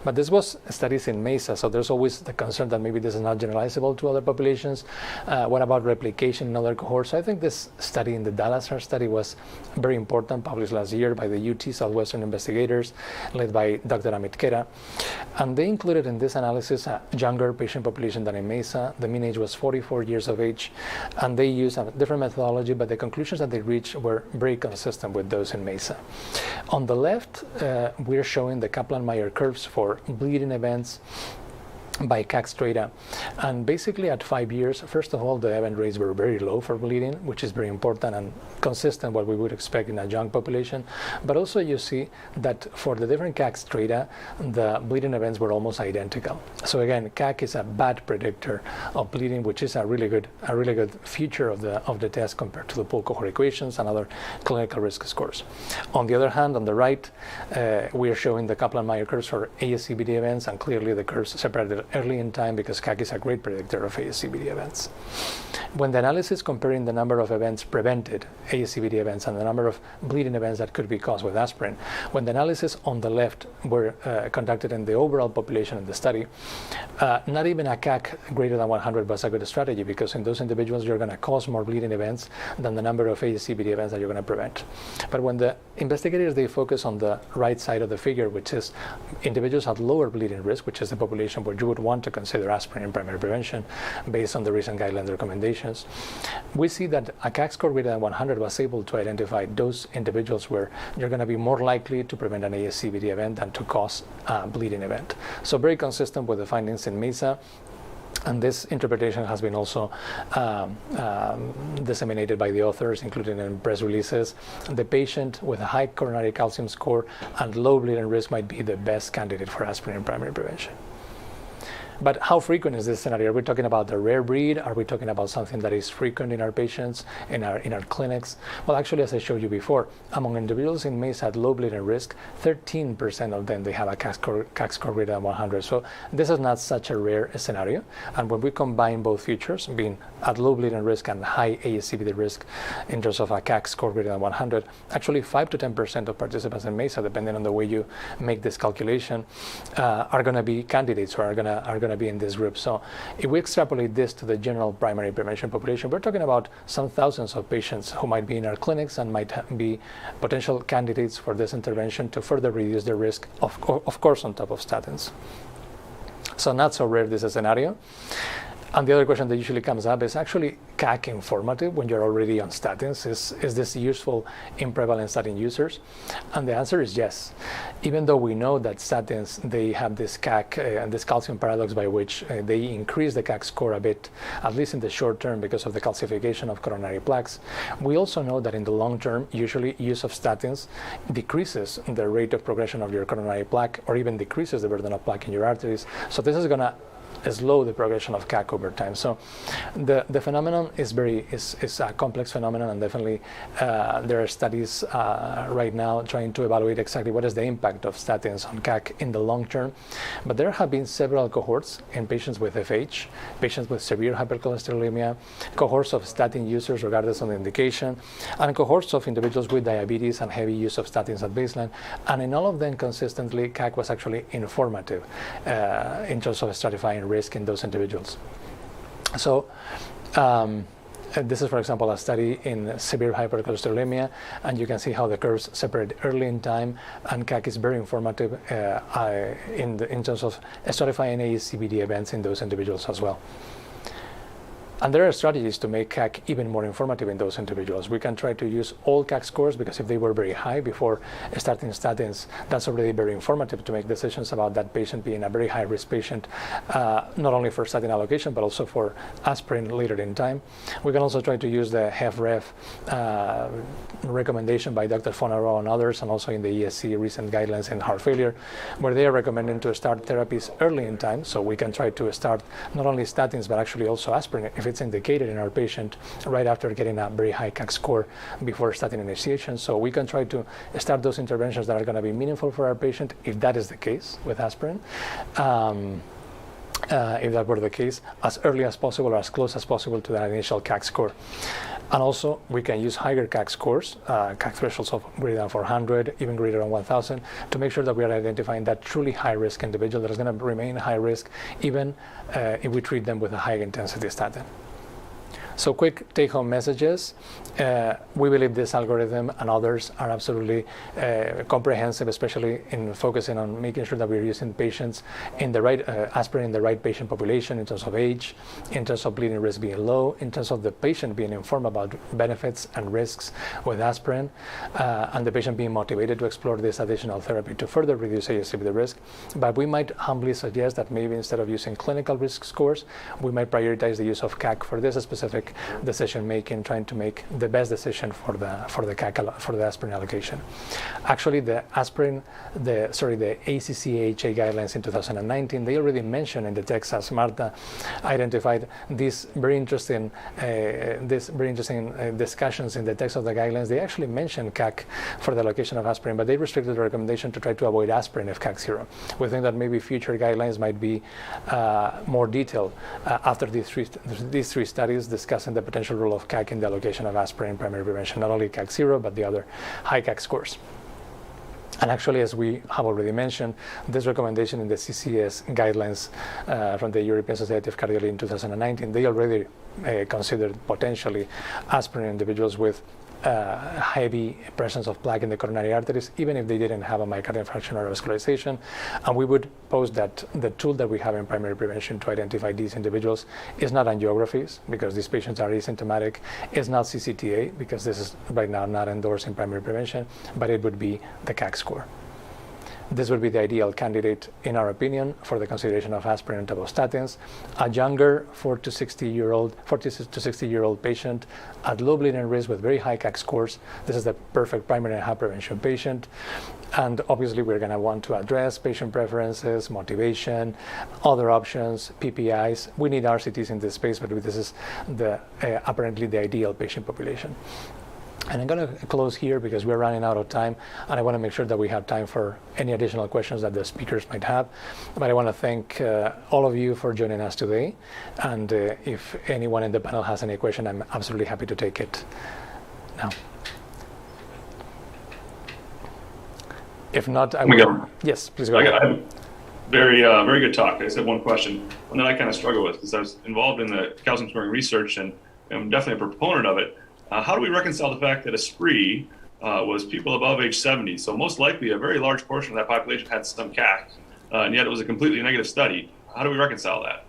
But this was studies in MESA, so there's always the concern that maybe this is not generalizable to other populations. What about replication in other cohorts? I think this study in the Dallas study was very important, published last year by the UT Southwestern investigators, led by Dr. Amit Khera. And they included in this analysis a younger patient population than in MESA. The mean age was 44 years of age, and they used a different methodology, but the conclusions that they reached were very consistent with those in MESA. On the left, we're showing the Kaplan-Meier curves for bleeding events by CAC strata. And basically at 5 years, first of all, the event rates were very low for bleeding, which is very important and consistent what we would expect in a young population. But also you see that for the different CAC strata, the bleeding events were almost identical. So again, CAC is a bad predictor of bleeding, which is a really good feature of the test compared to the pool cohort equations and other clinical risk scores. On the other hand, on the right, we are showing the Kaplan-Meier curves for ASCVD events, and clearly the curves separated early in time because CAC is a great predictor of ASCVD events. When the analysis comparing the number of events prevented, ASCVD events, and the number of bleeding events that could be caused with aspirin, when the analysis on the left were conducted in the overall population of the study, not even a CAC greater than 100 was a good strategy, because in those individuals you're going to cause more bleeding events than the number of ASCVD events that you're going to prevent. But when the investigators, they focus on the right side of the figure, which is individuals at lower bleeding risk, which is the population where you would want to consider aspirin in primary prevention based on the recent guideline recommendations, we see that a CAC score greater than 100 was able to identify those individuals where you're going to be more likely to prevent an ASCVD event than to cause a bleeding event. So very consistent with the findings in MESA. And this interpretation has been also disseminated by the authors, including in press releases. The patient with a high coronary calcium score and low bleeding risk might be the best candidate for aspirin in primary prevention. But how frequent is this scenario? Are we talking about the rare breed? Are we talking about something that is frequent in our patients, in our clinics? Well, actually, as I showed you before, among individuals in MESA at low bleeding risk, 13% of them, they have a CAC score greater than 100. So this is not such a rare scenario. And when we combine both features, being at low bleeding risk and high ASCVD risk in terms of a CAC score greater than 100, actually 5 to 10% of participants in MESA, depending on the way you make this calculation, are going to be candidates or are going to be in this group. So if we extrapolate this to the general primary prevention population, we're talking about some thousands of patients who might be in our clinics and might be potential candidates for this intervention to further reduce their risk, of course, on top of statins. So not so rare this scenario. And the other question that usually comes up is actually CAC informative when you're already on statins? Is this useful in prevalent statin users? And the answer is yes. Even though we know that statins, they have this CAC and this calcium paradox by which they increase the CAC score a bit, at least in the short term because of the calcification of coronary plaques, we also know that in the long term, usually use of statins decreases the rate of progression of your coronary plaque or even decreases the burden of plaque in your arteries. So this is going to slow the progression of CAC over time. So the phenomenon is a complex phenomenon, and definitely there are studies right now trying to evaluate exactly what is the impact of statins on CAC in the long term. But there have been several cohorts in patients with FH, patients with severe hypercholesterolemia, cohorts of statin users regardless of the indication, and cohorts of individuals with diabetes and heavy use of statins at baseline. And in all of them, consistently, CAC was actually informative in terms of stratifying risk in those individuals. So this is, for example, a study in severe hypercholesterolemia, and you can see how the curves separate early in time, and CAC is very informative in terms of stratifying ASCVD events in those individuals as well. And there are strategies to make CAC even more informative in those individuals. We can try to use all CAC scores, because if they were very high before starting statins, that's already very informative to make decisions about that patient being a very high-risk patient, not only for statin allocation, but also for aspirin later in time. We can also try to use the HFrEF recommendation by Dr. Fonaro and others, and also in the ESC recent guidelines in heart failure, where they are recommending to start therapies early in time. So we can try to start not only statins, but actually also aspirin, if it's indicated in our patient right after getting a very high CAC score before statin initiation. So we can try to start those interventions that are going to be meaningful for our patient, if that is the case with aspirin. If that were the case, as early as possible or as close as possible to that initial CAC score. And also, we can use higher CAC scores, CAC thresholds of greater than 400, even greater than 1,000, to make sure that we are identifying that truly high-risk individual that is going to remain high risk, even if we treat them with a high-intensity statin. So quick take-home messages. We believe this algorithm and others are absolutely comprehensive, especially in focusing on making sure that we're using patients in the right aspirin in the right patient population in terms of age, in terms of bleeding risk being low, in terms of the patient being informed about benefits and risks with aspirin, and the patient being motivated to explore this additional therapy to further reduce ASCVD risk. But we might humbly suggest that maybe instead of using clinical risk scores, we might prioritize the use of CAC for this specific decision making, trying to make the best decision for the aspirin allocation. Actually, the ACC/AHA guidelines in 2019, they already mentioned in the text, as Marta identified, these very interesting discussions in the text of the guidelines. They actually mentioned CAC for the allocation of aspirin, but they restricted the recommendation to try to avoid aspirin if CAC 0. We think that maybe future guidelines might be more detailed after these three studies discussing the potential role of CAC in the allocation of aspirin in primary prevention, not only CAC 0, but the other high CAC scores. And actually, as we have already mentioned, this recommendation in the CCS guidelines from the European Society of Cardiology in 2019, they already considered potentially aspirin individuals with heavy presence of plaque in the coronary arteries, even if they didn't have a myocardial infarction or vascularization. And we would pose that the tool that we have in primary prevention to identify these individuals is not angiographies, because these patients are asymptomatic, is not CCTA, because this is right now not endorsed in primary prevention, but it would be the CAC score. This would be the ideal candidate, in our opinion, for the consideration of aspirin on top of statins. A younger 40 to 60 year old patient at low bleeding risk with very high CAC scores. This is the perfect primary and high prevention patient. And obviously, we're going to want to address patient preferences, motivation, other options, PPIs. We need RCTs in this space, but this is apparently the ideal patient population. And I'm going to close here because we're running out of time, and I want to make sure that we have time for any additional questions that the speakers might have. But I want to thank all of you for joining us today. And if anyone in the panel has any question, I'm absolutely happy to take it now. If not, I will. Yes, please go ahead. Very good talk. I just have one question, one that I kind of struggle with, because I was involved in the calcium scoring research, and I'm definitely a proponent of it. How do we reconcile the fact that Aspirin was people above age 70? So most likely a very large portion of that population had some CAC, and yet it was a completely negative study. How do we reconcile that?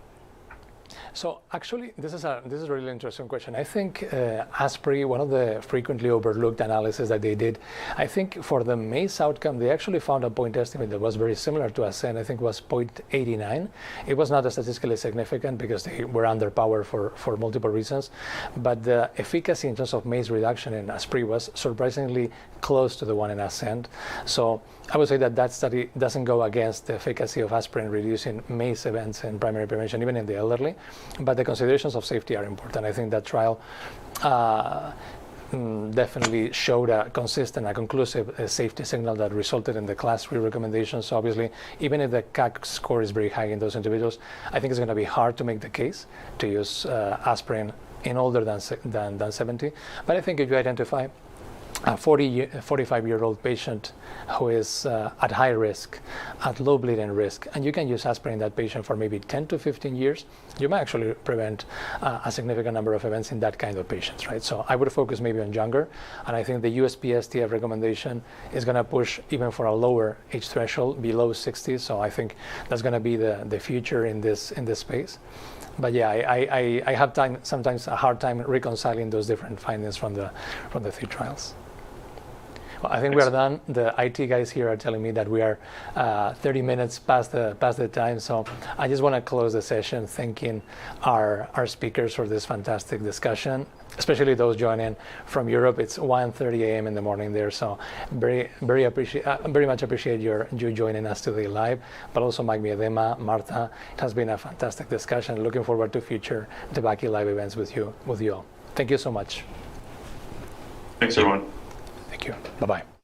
So actually, this is a really interesting question. I think Aspirin, one of the frequently overlooked analysis that they did, I think for the MACE outcome, they actually found a point estimate that was very similar to ASCEND. I think it was 0.89. It was not statistically significant because they were underpowered for multiple reasons, but the efficacy in terms of MACE reduction in Aspirin was surprisingly close to the one in ASCEND. So I would say that study doesn't go against the efficacy of aspirin reducing MACE events in primary prevention, even in the elderly, but the considerations of safety are important. I think that trial definitely showed a consistent, a conclusive safety signal that resulted in the class 3 recommendations. So obviously, even if the CAC score is very high in those individuals, I think it's going to be hard to make the case to use aspirin in older than 70. But I think if you identify a 45-year-old patient who is at high risk, at low bleeding risk, and you can use aspirin in that patient for maybe 10 to 15 years, you might actually prevent a significant number of events in that kind of patients, right? So I would focus maybe on younger, and I think the USPSTF recommendation is going to push even for a lower age threshold, below 60. So I think that's going to be the future in this space. But yeah, I have sometimes a hard time reconciling those different findings from the 3 trials. Well, I think we are done. The IT guys here are telling me that we are 30 minutes past the time. So I just want to close the session thanking our speakers for this fantastic discussion, especially those joining from Europe. It's 1:30 a.m. in the morning there. So very much appreciate you joining us today live, but also Mike Miedema, Marta. It has been a fantastic discussion. Looking forward to future DEBAKEY live events with you all. Thank you so much. Thanks, everyone. Thank you. Bye-bye.